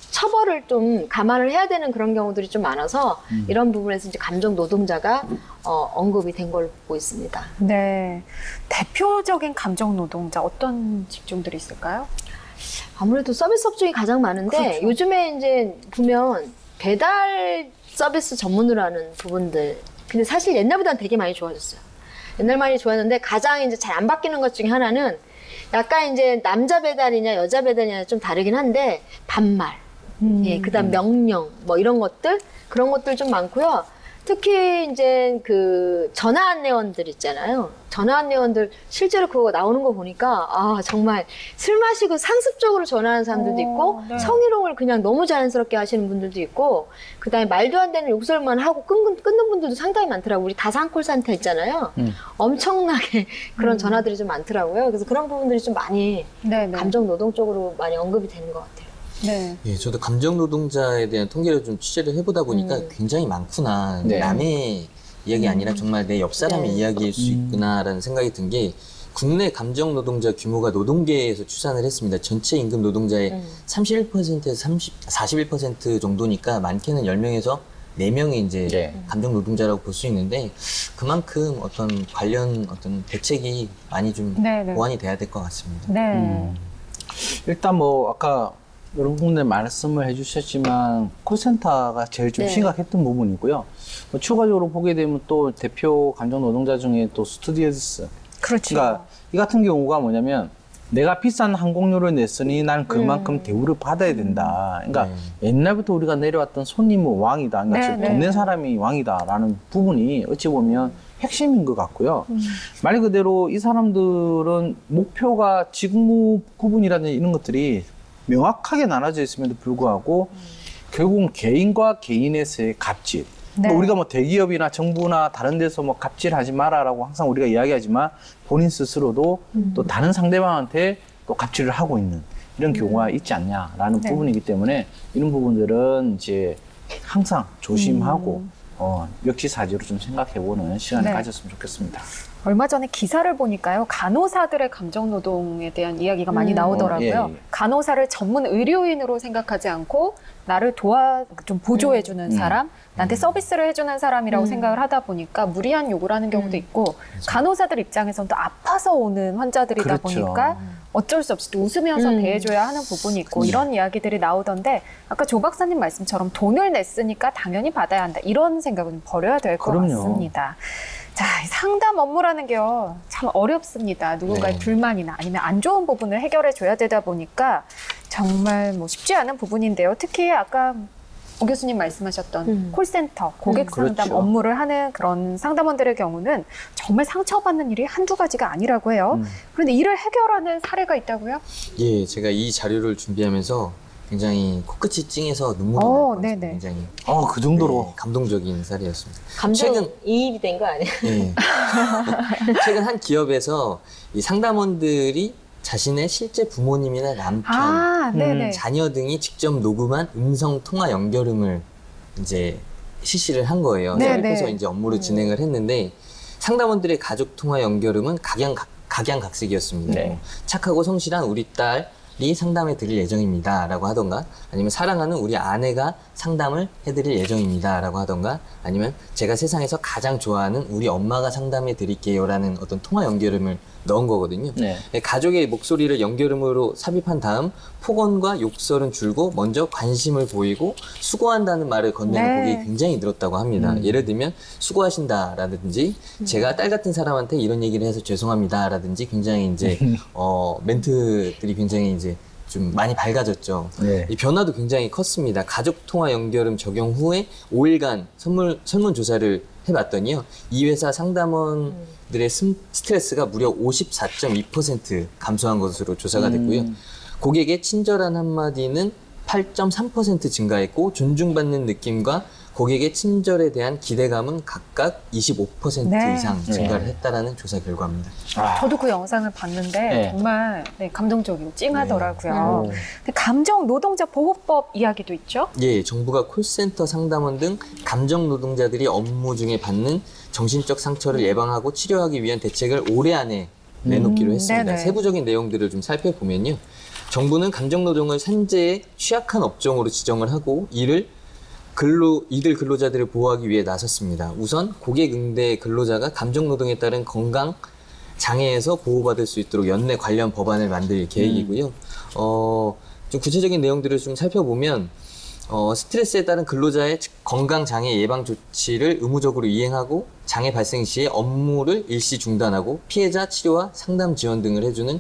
처벌을 좀 감안을 해야 되는 그런 경우들이 좀 많아서 이런 부분에서 이제 감정 노동자가 언급이 된 걸로 보고 있습니다. 네. 대표적인 감정 노동자 어떤 직종들이 있을까요? 아무래도 서비스 업종이 가장 많은데 그렇죠. 요즘에 이제 보면 배달 서비스 전문으로 하는 부분들. 근데 사실 옛날보다는 되게 많이 좋아졌어요. 옛날 많이 좋았는데 가장 이제 잘 안 바뀌는 것 중에 하나는 약간 이제 남자 배달이냐 여자 배달이냐 좀 다르긴 한데 반말. 예, 그다음 명령 뭐 이런 것들 그런 것들 좀 많고요. 특히 이제 그 전화 안내원들 있잖아요. 전화 안내원들 실제로 그거 나오는 거 보니까 아 정말 술 마시고 상습적으로 전화하는 사람들도 있고 성희롱을 그냥 너무 자연스럽게 하시는 분들도 있고 그다음에 말도 안 되는 욕설만 하고 끊는 분들도 상당히 많더라고요. 우리 다산 콜센터 있잖아요. 엄청나게 그런 전화들이 좀 많더라고요. 그래서 그런 부분들이 좀 많이 감정 노동 쪽으로 많이 언급이 되는 것 같아요. 네. 예, 저도 감정 노동자에 대한 통계를 좀 취재를 해보다 보니까 굉장히 많구나. 남의 이야기 아니라 정말 내 옆 사람의 이야기일 수 있구나라는 생각이 든 게 국내 감정 노동자 규모가 노동계에서 추산을 했습니다. 전체 임금 노동자의 31%에서 41% 정도니까 많게는 10명에서 4명이 이제 감정 노동자라고 볼 수 있는데 그만큼 어떤 관련 어떤 대책이 많이 좀 보완이 돼야 될 것 같습니다. 일단 뭐 아까 여러분들 말씀을 해주셨지만 콜센터가 제일 좀 심각했던 부분이고요. 뭐 추가적으로 보게 되면 또 대표 감정 노동자 중에 또 스튜디오스. 그렇죠. 그러니까 이 같은 경우가 뭐냐면 내가 비싼 항공료를 냈으니 난 그만큼 대우를 받아야 된다. 그러니까 옛날부터 우리가 내려왔던 손님은 왕이다. 그러니까 돈 낸 사람이 왕이다라는 부분이 어찌 보면 핵심인 것 같고요. 말 그대로 이 사람들은 목표가 직무 구분이라든지 이런 것들이 명확하게 나눠져 있음에도 불구하고 결국은 개인과 개인에서의 갑질. 네. 우리가 뭐 대기업이나 정부나 다른 데서 뭐 갑질하지 마라라고 항상 우리가 이야기하지만 본인 스스로도 또 다른 상대방한테 또 갑질을 하고 있는 이런 경우가 있지 않냐라는 네. 부분이기 때문에 이런 부분들은 이제 항상 조심하고 역지사지로 좀 생각해보는 시간을 네. 가졌으면 좋겠습니다. 얼마 전에 기사를 보니까요. 간호사들의 감정노동에 대한 이야기가 많이 나오더라고요. 예. 간호사를 전문 의료인으로 생각하지 않고 나를 좀 보조해주는 사람, 나한테 서비스를 해주는 사람이라고 생각을 하다 보니까 무리한 요구를 하는 경우도 있고 간호사들 입장에서는 또 아파서 오는 환자들이다 그렇죠. 보니까 어쩔 수 없이 또 웃으면서 대해줘야 하는 부분이 있고 이런 이야기들이 나오던데 아까 조 박사님 말씀처럼 돈을 냈으니까 당연히 받아야 한다. 이런 생각은 버려야 될 것 그럼요. 같습니다. 자, 이 상담 업무라는 게요, 참 어렵습니다. 누군가의 네. 불만이나 아니면 안 좋은 부분을 해결해 줘야 되다 보니까 정말 뭐 쉽지 않은 부분인데요. 특히 아까 오 교수님 말씀하셨던 콜센터, 고객 상담 그렇죠. 업무를 하는 그런 상담원들의 경우는 정말 상처받는 일이 한두 가지가 아니라고 해요. 그런데 이를 해결하는 사례가 있다고요? 예, 제가 이 자료를 준비하면서 굉장히 코끝이 찡해서 눈물이 오, 날 네네. 뻔했어요. 굉장히 그 정도로. 네, 감동적인 사례였습니다. 감정이입이 된 거 아니에요? 예. 최근 한 기업에서 이 상담원들이 자신의 실제 부모님이나 남편, 아, 네네. 자녀 등이 직접 녹음한 음성 통화 연결음을 이제 실시를 한 거예요. 네네. 그래서 이제 업무를 진행을 했는데 상담원들의 가족 통화 연결음은 각양각색이었습니다. 네. 착하고 성실한 우리 딸이 상담해 드릴 예정입니다 라고 하던가, 아니면 사랑하는 우리 아내가 상담을 해드릴 예정입니다 라고 하던가, 아니면 제가 세상에서 가장 좋아하는 우리 엄마가 상담해 드릴게요 라는 어떤 통화 연결음을 넣은 거거든요. 네. 가족의 목소리를 연결음으로 삽입한 다음 폭언과 욕설은 줄고 먼저 관심을 보이고 수고한다는 말을 건네는 네. 고객이 굉장히 늘었다고 합니다. 예를 들면 수고하신다라든지 제가 딸 같은 사람한테 이런 얘기를 해서 죄송합니다라든지 굉장히 이제 멘트들이 굉장히 이제 좀 많이 밝아졌죠. 네. 이 변화도 굉장히 컸습니다. 가족 통화 연결음 적용 후에 5일간 설문조사를 해봤더니요. 이 회사 상담원들의 스트레스가 무려 54.2% 감소한 것으로 조사가 됐고요. 고객의 친절한 한마디는 8.3% 증가했고 존중받는 느낌과 고객의 친절에 대한 기대감은 각각 25% 네. 이상 증가를 했다라는 조사 결과입니다. 저도 그 영상을 봤는데 네. 정말 감동적이고 찡하더라고요. 네. 근데 감정 노동자 보호법 이야기도 있죠? 예, 정부가 콜센터 상담원 등 감정 노동자들이 업무 중에 받는 정신적 상처를 예방하고 치료하기 위한 대책을 올해 안에 내놓기로 했습니다. 네네. 세부적인 내용들을 좀 살펴보면요. 정부는 감정 노동을 산재에 취약한 업종으로 지정을 하고 이들 근로자들을 보호하기 위해 나섰습니다. 우선 고객 응대 근로자가 감정 노동에 따른 건강 장애에서 보호받을 수 있도록 연내 관련 법안을 만들 계획이고요. 좀 구체적인 내용들을 좀 살펴보면 스트레스에 따른 근로자의 건강 장애 예방 조치를 의무적으로 이행하고 장애 발생 시에 업무를 일시 중단하고 피해자 치료와 상담 지원 등을 해주는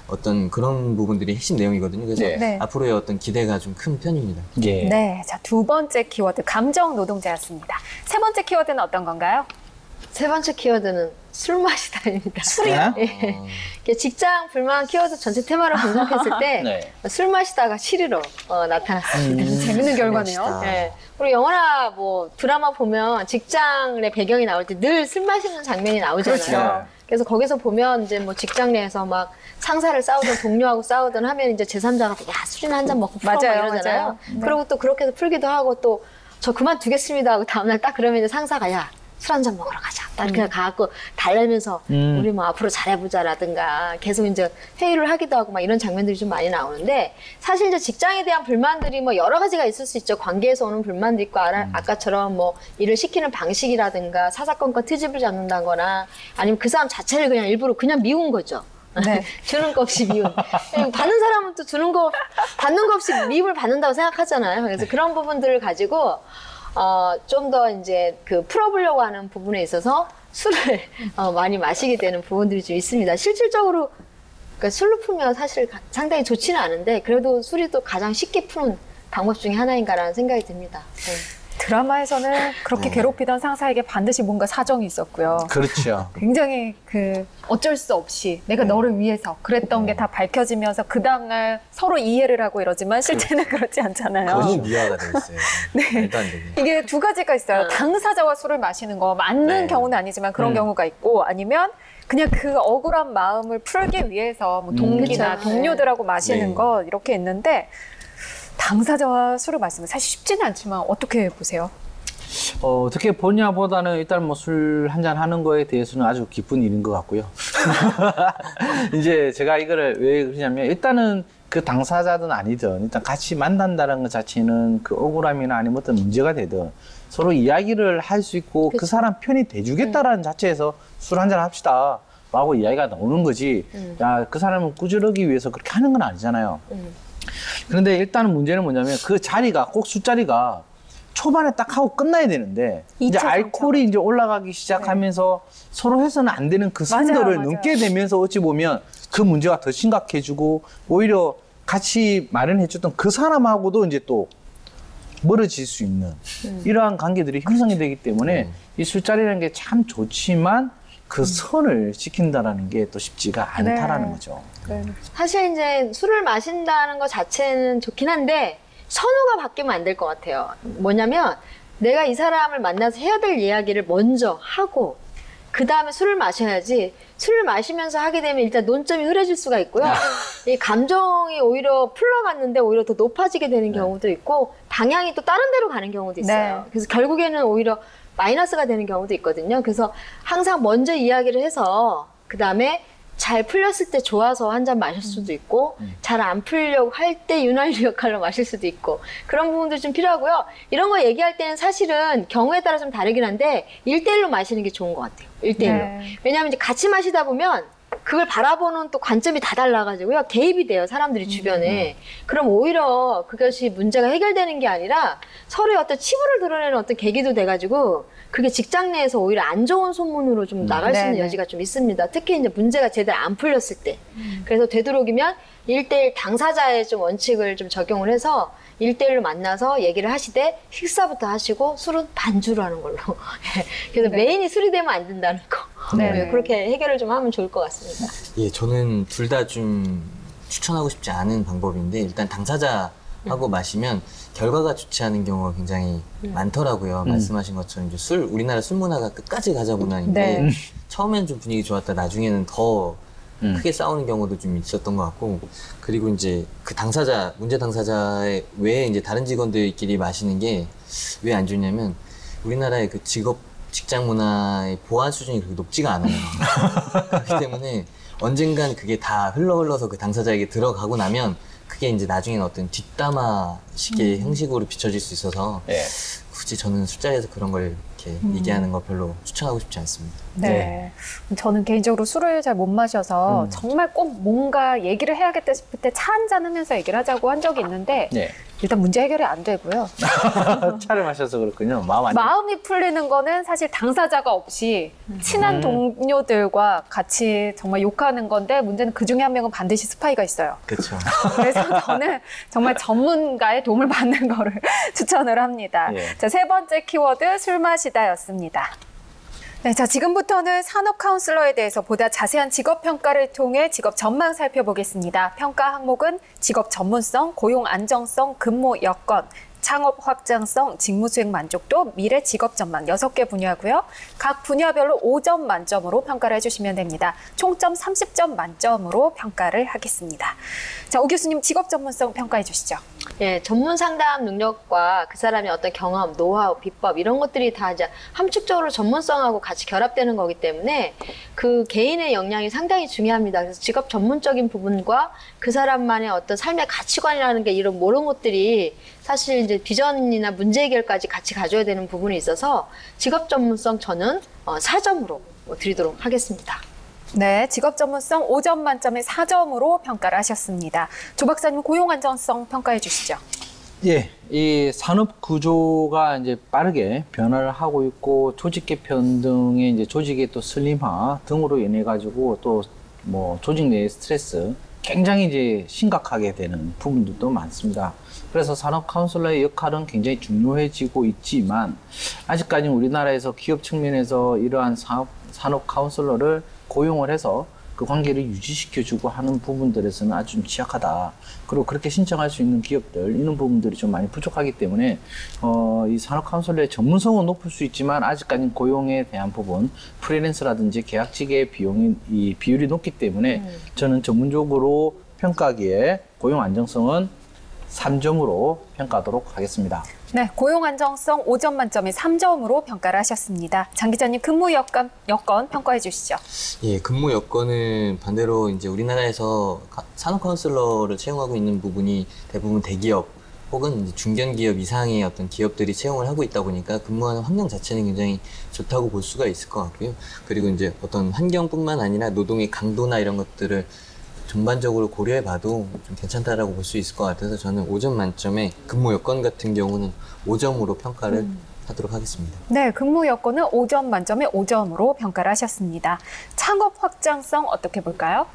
어떤 그런 부분들이 핵심 내용이거든요. 그래서 네. 앞으로의 어떤 기대가 좀 큰 편입니다. 예. 네. 자, 두 번째 키워드 감정 노동자였습니다. 세 번째 키워드는 어떤 건가요? 세 번째 키워드는 술 마시다입니다. 술이요? 예. 직장 불만 키워드 전체 테마를 분석했을 때 네. 술 마시다가 7위로 나타났습니다. 재밌는 결과네요. 멋있다. 네. 우리 영화나 뭐 드라마 보면 직장의 배경이 나올 때 늘 술 마시는 장면이 나오잖아요. 그렇죠. 그래서 거기서 보면 이제 뭐 직장 내에서 막 상사를 싸우든 동료하고 싸우든 하면 이제 제3자가 야 술이나 한 잔 먹고 풀어 맞아요, 이러잖아요. 맞아요. 네. 그리고 또 그렇게 해서 풀기도 하고 또 저 그만두겠습니다 하고 다음날 딱 그러면 이제 상사가 야 술 한 잔 먹으러 가자. 딱 그냥 가갖고 달래면서 우리 뭐 앞으로 잘해보자라든가 계속 이제 회의를 하기도 하고 막 이런 장면들이 좀 많이 나오는데 사실 이제 직장에 대한 불만들이 뭐 여러 가지가 있을 수 있죠. 관계에서 오는 불만도 있고 아까처럼 뭐 일을 시키는 방식이라든가 사사건건 트집을 잡는다거나 아니면 그 사람 자체를 그냥 일부러 그냥 미운 거죠. 네. 주는 거 없이 미움. 받는 사람은 또 받는 거 없이 미움을 받는다고 생각하잖아요. 그래서 그런 부분들을 가지고 좀 더 이제 풀어보려고 하는 부분에 있어서 술을 많이 마시게 되는 부분들이 좀 있습니다. 실질적으로 그러니까 술로 풀면 사실 상당히 좋지는 않은데 그래도 술이 또 가장 쉽게 푸는 방법 중에 하나인가라는 생각이 듭니다. 네. 드라마에서는 그렇게 네. 괴롭히던 상사에게 반드시 뭔가 사정이 있었고요. 그렇죠. 굉장히 어쩔 수 없이 내가 너를 위해서 그랬던 게 다 밝혀지면서 그 다음날 서로 이해를 하고 이러지만 실제는 그렇지 않잖아요. 너무 미화가 되어 있어요. 네. 말도 안 되게. 이게 두 가지가 있어요. 당사자와 술을 마시는 거 맞는 네. 경우는 아니지만 그런 경우가 있고 아니면 그냥 그 억울한 마음을 풀기 위해서 뭐 동기나 그쵸. 동료들하고 마시는 네. 거 이렇게 있는데 당사자와 술을 마시면 사실 쉽지는 않지만 어떻게 보세요? 어떻게 보냐보다는 일단 뭐 술 한잔 하는 거에 대해서는 아주 기쁜 일인 것 같고요. 이제 제가 이거를 왜 그러냐면 일단은 그 당사자든 아니든 일단 같이 만난다는 것 자체는 그 억울함이나 아니면 어떤 문제가 되든 서로 이야기를 할 수 있고 그 사람 편이 돼주겠다라는 자체에서 술 한잔 합시다 라고 이야기가 나오는 거지. 야, 그 사람을 꾸지르기 위해서 그렇게 하는 건 아니잖아요. 그런데 일단은 문제는 뭐냐면 그 자리가 꼭 술자리가 초반에 딱 하고 끝나야 되는데 이제 2차, 알코올이 이제 올라가기 시작하면서 서로 해서는 안 되는 그 맞아요, 선들을 맞아요. 넘게 되면서 어찌 보면 그 문제가 더 심각해지고 오히려 같이 마련해줬던 그 사람하고도 이제 또 멀어질 수 있는 이러한 관계들이 형성이 되기 때문에 이 술자리라는 게 참 좋지만 그 선을 지킨다라는 게 또 쉽지가 않다라는 네. 거죠. 사실 이제 술을 마신다는 것 자체는 좋긴 한데 선호가 바뀌면 안 될 것 같아요. 뭐냐면 내가 이 사람을 만나서 해야 될 이야기를 먼저 하고 그 다음에 술을 마셔야지 술을 마시면서 하게 되면 일단 논점이 흐려질 수가 있고요. 이 감정이 오히려 풀러갔는데 오히려 더 높아지게 되는 경우도 있고 방향이 또 다른 데로 가는 경우도 있어요. 네. 그래서 결국에는 오히려 마이너스가 되는 경우도 있거든요. 그래서 항상 먼저 이야기를 해서 그 다음에 잘 풀렸을 때 좋아서 한 잔 마실 수도 있고 잘 안 풀려고 할 때 윤활유 역할로 마실 수도 있고 그런 부분들이 좀 필요하고요. 이런 거 얘기할 때는 사실은 경우에 따라 좀 다르긴 한데 1대1로 마시는 게 좋은 것 같아요. 1대1로. 네. 왜냐하면 이제 같이 마시다 보면 그걸 바라보는 또 관점이 다 달라가지고요. 개입이 돼요. 사람들이 주변에. 그럼 오히려 그것이 문제가 해결되는 게 아니라 서로의 어떤 치부를 드러내는 어떤 계기도 돼가지고 그게 직장 내에서 오히려 안 좋은 소문으로 좀 나갈 수 있는 네네. 여지가 좀 있습니다. 특히 이제 문제가 제대로 안 풀렸을 때. 그래서 되도록이면 1대1 당사자의 좀 원칙을 좀 적용을 해서 1대1로 만나서 얘기를 하시되 식사부터 하시고 술은 반주로 하는 걸로. 그래서 메인이 술이 되면 안 된다는 거. 네. 그렇게 해결을 좀 하면 좋을 것 같습니다. 예, 저는 둘 다 좀 추천하고 싶지 않은 방법인데 일단 당사자하고 마시면 결과가 좋지 않은 경우가 굉장히 많더라고요. 말씀하신 것처럼 이제 우리나라 술 문화가 끝까지 가자 문화인데 네. 처음엔 좀 분위기 좋았다 나중에는 더 크게 싸우는 경우도 좀 있었던 것 같고 그리고 이제 그 당사자 문제 당사자 외에 이제 다른 직원들끼리 마시는 게 왜 안 좋냐면 우리나라의 그 직장 문화의 보안 수준이 그렇게 높지가 않아요. 그렇기 때문에 언젠간 그게 다 흘러서 그 당사자에게 들어가고 나면 그게 이제 나중에는 어떤 뒷담화식의 형식으로 비춰질 수 있어서 예. 굳이 저는 술자리에서 그런 걸 이렇게 얘기하는 거 별로 추천하고 싶지 않습니다. 네. 저는 개인적으로 술을 잘 못 마셔서 정말 꼭 뭔가 얘기를 해야겠다 싶을 때 차 한잔 하면서 얘기를 하자고 한 적이 있는데 네. 일단 문제 해결이 안 되고요. 차를 마셔서 그렇군요. 마음이 풀리는 거는 사실 당사자가 없이 친한 동료들과 같이 정말 욕하는 건데 문제는 그 중에 한 명은 반드시 스파이가 있어요. 그렇죠. 그래서 저는 정말 전문가의 도움을 받는 거를 추천을 합니다. 예. 자, 세 번째 키워드 술 마시다였습니다. 네, 자, 지금부터는 산업 카운슬러에 대해서 보다 자세한 직업 평가를 통해 직업 전망 살펴보겠습니다. 평가 항목은 직업 전문성, 고용 안정성, 근무 여건, 창업 확장성, 직무 수행 만족도, 미래 직업 전망 6개 분야고요. 각 분야별로 5점 만점으로 평가를 해주시면 됩니다. 총점 30점 만점으로 평가를 하겠습니다. 자, 오 교수님 직업 전문성 평가해 주시죠. 예, 전문 상담 능력과 그 사람의 어떤 경험, 노하우, 비법 이런 것들이 다 이제 함축적으로 전문성하고 같이 결합되는 거기 때문에 그 개인의 역량이 상당히 중요합니다. 그래서 직업 전문적인 부분과 그 사람만의 어떤 삶의 가치관이라는 게 이런 모든 것들이 사실 이제 비전이나 문제 해결까지 같이 가져야 되는 부분이 있어서 직업 전문성 저는 4점으로 드리도록 하겠습니다. 네, 직업 전문성 5점 만점에 4점으로 평가를 하셨습니다. 조 박사님 고용 안정성 평가해 주시죠. 예, 이 산업 구조가 이제 빠르게 변화를 하고 있고 조직 개편 등의 이제 조직의 또 슬림화 등으로 인해 가지고 또 뭐 조직 내의 스트레스, 굉장히 이제 심각하게 되는 부분들도 많습니다. 그래서 산업 카운슬러의 역할은 굉장히 중요해지고 있지만 아직까지 우리나라에서 기업 측면에서 이러한 산업 카운슬러를 고용을 해서 그 관계를 유지시켜주고 하는 부분들에서는 아주 좀 취약하다. 그리고 그렇게 신청할 수 있는 기업들, 이런 부분들이 좀 많이 부족하기 때문에 이 산업 카운슬러의 전문성은 높을 수 있지만 아직까지는 고용에 대한 부분, 프리랜서라든지 계약직의 이 비율이 높기 때문에 저는 전문적으로 평가하기에 고용 안정성은 3점으로 평가하도록 하겠습니다. 네, 고용 안정성 5점 만점에 3점으로 평가를 하셨습니다. 장 기자님, 근무 여건 평가해 주시죠. 예, 근무 여건은 반대로 이제 우리나라에서 산업 카운슬러를 채용하고 있는 부분이 대부분 대기업 혹은 이제 중견기업 이상의 어떤 기업들이 채용을 하고 있다 보니까 근무하는 환경 자체는 굉장히 좋다고 볼 수가 있을 것 같고요. 그리고 이제 어떤 환경뿐만 아니라 노동의 강도나 이런 것들을 전반적으로 고려해봐도 좀 괜찮다라고 볼 수 있을 것 같아서 저는 5점 만점에 근무 여건 같은 경우는 5점으로 평가를 하도록 하겠습니다. 네, 근무 여건은 5점 만점에 5점으로 평가를 하셨습니다. 창업 확장성 어떻게 볼까요?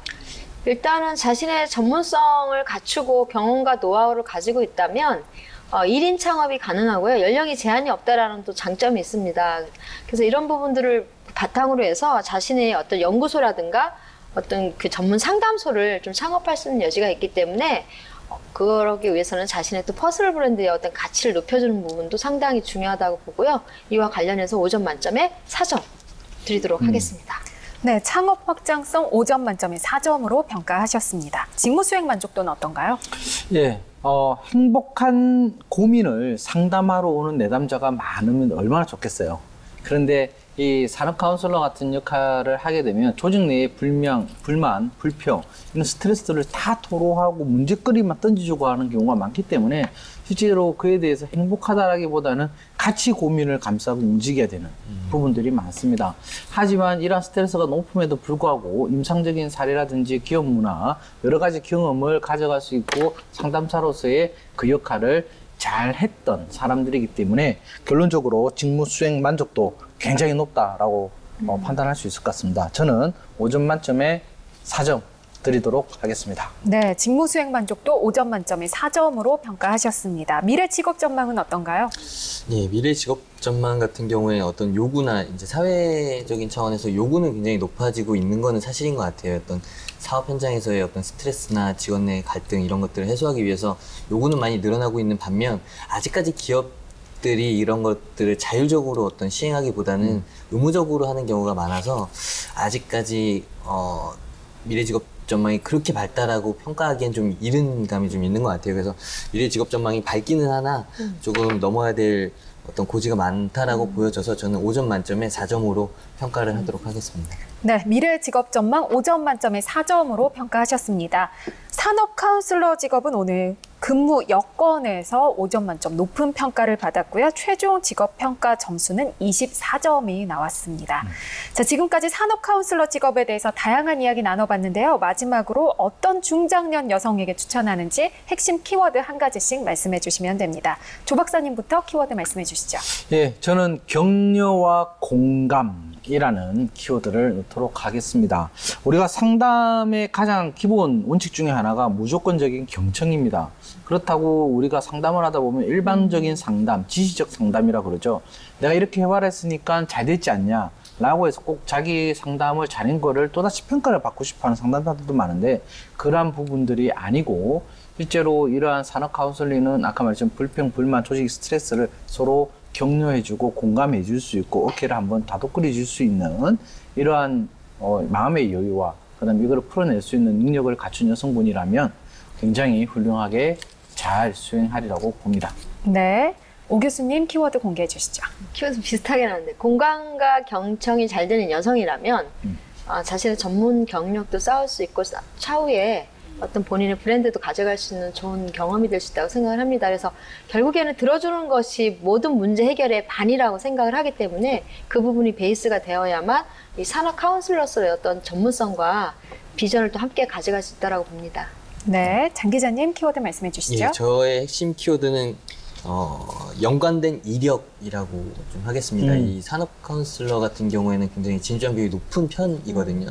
일단은 자신의 전문성을 갖추고 경험과 노하우를 가지고 있다면 1인 창업이 가능하고요. 연령이 제한이 없다라는 또 장점이 있습니다. 그래서 이런 부분들을 바탕으로 해서 자신의 어떤 연구소라든가 어떤 그 전문 상담소를 좀 창업할 수 있는 여지가 있기 때문에 그러기 위해서는 자신의 또 퍼스널 브랜드의 어떤 가치를 높여주는 부분도 상당히 중요하다고 보고요. 이와 관련해서 5점 만점에 4점 드리도록 하겠습니다. 네, 창업 확장성 5점 만점에 4점으로 평가하셨습니다. 직무 수행 만족도는 어떤가요? 예, 행복한 고민을 상담하러 오는 내담자가 많으면 얼마나 좋겠어요. 그런데 이 산업 카운슬러 같은 역할을 하게 되면 조직 내의 불만, 불평, 이런 스트레스를 다 토로하고 문제거리만 던져주고 하는 경우가 많기 때문에 실제로 그에 대해서 행복하다라기보다는 같이 고민을 감싸고 움직여야 되는 부분들이 많습니다. 하지만 이러한 스트레스가 높음에도 불구하고 임상적인 사례라든지 기업 문화, 여러 가지 경험을 가져갈 수 있고 상담사로서의 그 역할을 잘 했던 사람들이기 때문에 결론적으로 직무 수행 만족도 굉장히 높다라고 판단할 수 있을 것 같습니다. 저는 5점 만점에 4점 드리도록 하겠습니다. 네, 직무 수행 만족도 5점 만점에 4점으로 평가하셨습니다. 미래 직업 전망은 어떤가요? 예, 미래 직업 전망 같은 경우에 어떤 요구나 이제 사회적인 차원에서 요구는 굉장히 높아지고 있는 거는 사실인 것 같아요. 어떤 사업 현장에서의 어떤 스트레스나 직원 내 갈등 이런 것들을 해소하기 위해서 요구는 많이 늘어나고 있는 반면 아직까지 기업들이 이런 것들을 자율적으로 어떤 시행하기보다는 의무적으로 하는 경우가 많아서 아직까지 미래 직업 전망이 그렇게 밝다라고 평가하기엔 좀 이른 감이 좀 있는 것 같아요. 그래서 미래 직업 전망이 밝기는 하나 조금 넘어야 될 어떤 고지가 많다라고 보여져서 저는 5점 만점에 4점으로 평가를 하도록 하겠습니다. 네, 미래 직업 전망 5점 만점에 4점으로 평가하셨습니다. 산업 카운슬러 직업은 오늘 근무 여건에서 5점 만점 높은 평가를 받았고요. 최종 직업 평가 점수는 24점이 나왔습니다. 자, 지금까지 산업 카운슬러 직업에 대해서 다양한 이야기 나눠봤는데요. 마지막으로 어떤 중장년 여성에게 추천하는지 핵심 키워드 한 가지씩 말씀해 주시면 됩니다. 조 박사님부터 키워드 말씀해 주시죠. 예, 저는 격려와 공감이라는 키워드를 넣도록 하겠습니다. 우리가 상담의 가장 기본 원칙 중에 하나가 무조건적인 경청입니다. 그렇다고 우리가 상담을 하다 보면 일반적인 상담, 지시적 상담이라 그러죠. 내가 이렇게 해결했으니까 잘 됐지 않냐 라고 해서 꼭 자기 상담을 잘한 거를 또다시 평가를 받고 싶어하는 상담사들도 많은데 그러한 부분들이 아니고 실제로 이러한 산업 카운슬링은 아까 말했던 불평, 불만, 조직 스트레스를 서로 격려해주고 공감해줄 수 있고 어깨를 한번 다독거려줄 수 있는 이러한 마음의 여유와 그다음에 이걸 풀어낼 수 있는 능력을 갖춘 여성분이라면 굉장히 훌륭하게 잘 수행하리라고 봅니다. 네, 오 교수님 키워드 공개해 주시죠. 키워드 비슷하게 나왔는데 공감과 경청이 잘 되는 여성이라면 자신의 전문 경력도 쌓을 수 있고 차후에 어떤 본인의 브랜드도 가져갈 수 있는 좋은 경험이 될 수 있다고 생각을 합니다. 그래서 결국에는 들어주는 것이 모든 문제 해결의 반이라고 생각을 하기 때문에 그 부분이 베이스가 되어야만 이 산업 카운슬러로서의 어떤 전문성과 비전을 또 함께 가져갈 수 있다고 봅니다. 네, 장 기자님 키워드 말씀해 주시죠. 예, 저의 핵심 키워드는 연관된 이력이라고 좀 하겠습니다. 이 산업 카운슬러 같은 경우에는 굉장히 진주한 비율이 높은 편이거든요.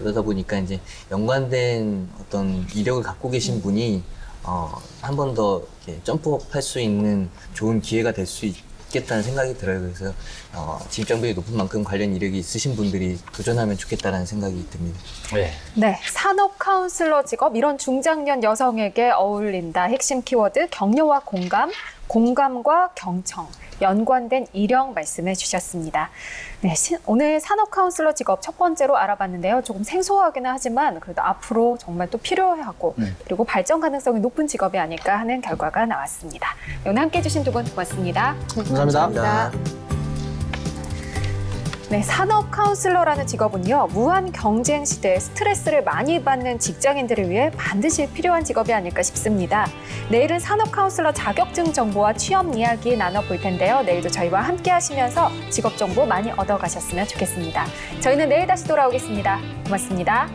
그러다 보니까 이제 연관된 어떤 이력을 갖고 계신 분이 한 번 더 점프업 할 수 있는 좋은 기회가 될 수 있겠다는 생각이 들어요. 그래서 진입장벽이 높은 만큼 관련 이력이 있으신 분들이 도전하면 좋겠다는 생각이 듭니다. 네. 네, 산업 카운슬러 직업 이런 중장년 여성에게 어울린다. 핵심 키워드 격려와 공감, 공감과 경청, 연관된 이력 말씀해 주셨습니다. 네, 오늘 산업 카운슬러 직업 첫 번째로 알아봤는데요. 조금 생소하기는 하지만 그래도 앞으로 정말 또 필요하고 그리고 발전 가능성이 높은 직업이 아닐까 하는 결과가 나왔습니다. 오늘 함께해 주신 두 분 고맙습니다. 감사합니다. 네, 산업 카운슬러라는 직업은요, 무한 경쟁 시대에 스트레스를 많이 받는 직장인들을 위해 반드시 필요한 직업이 아닐까 싶습니다. 내일은 산업 카운슬러 자격증 정보와 취업 이야기 나눠볼 텐데요. 내일도 저희와 함께 하시면서 직업 정보 많이 얻어가셨으면 좋겠습니다. 저희는 내일 다시 돌아오겠습니다. 고맙습니다.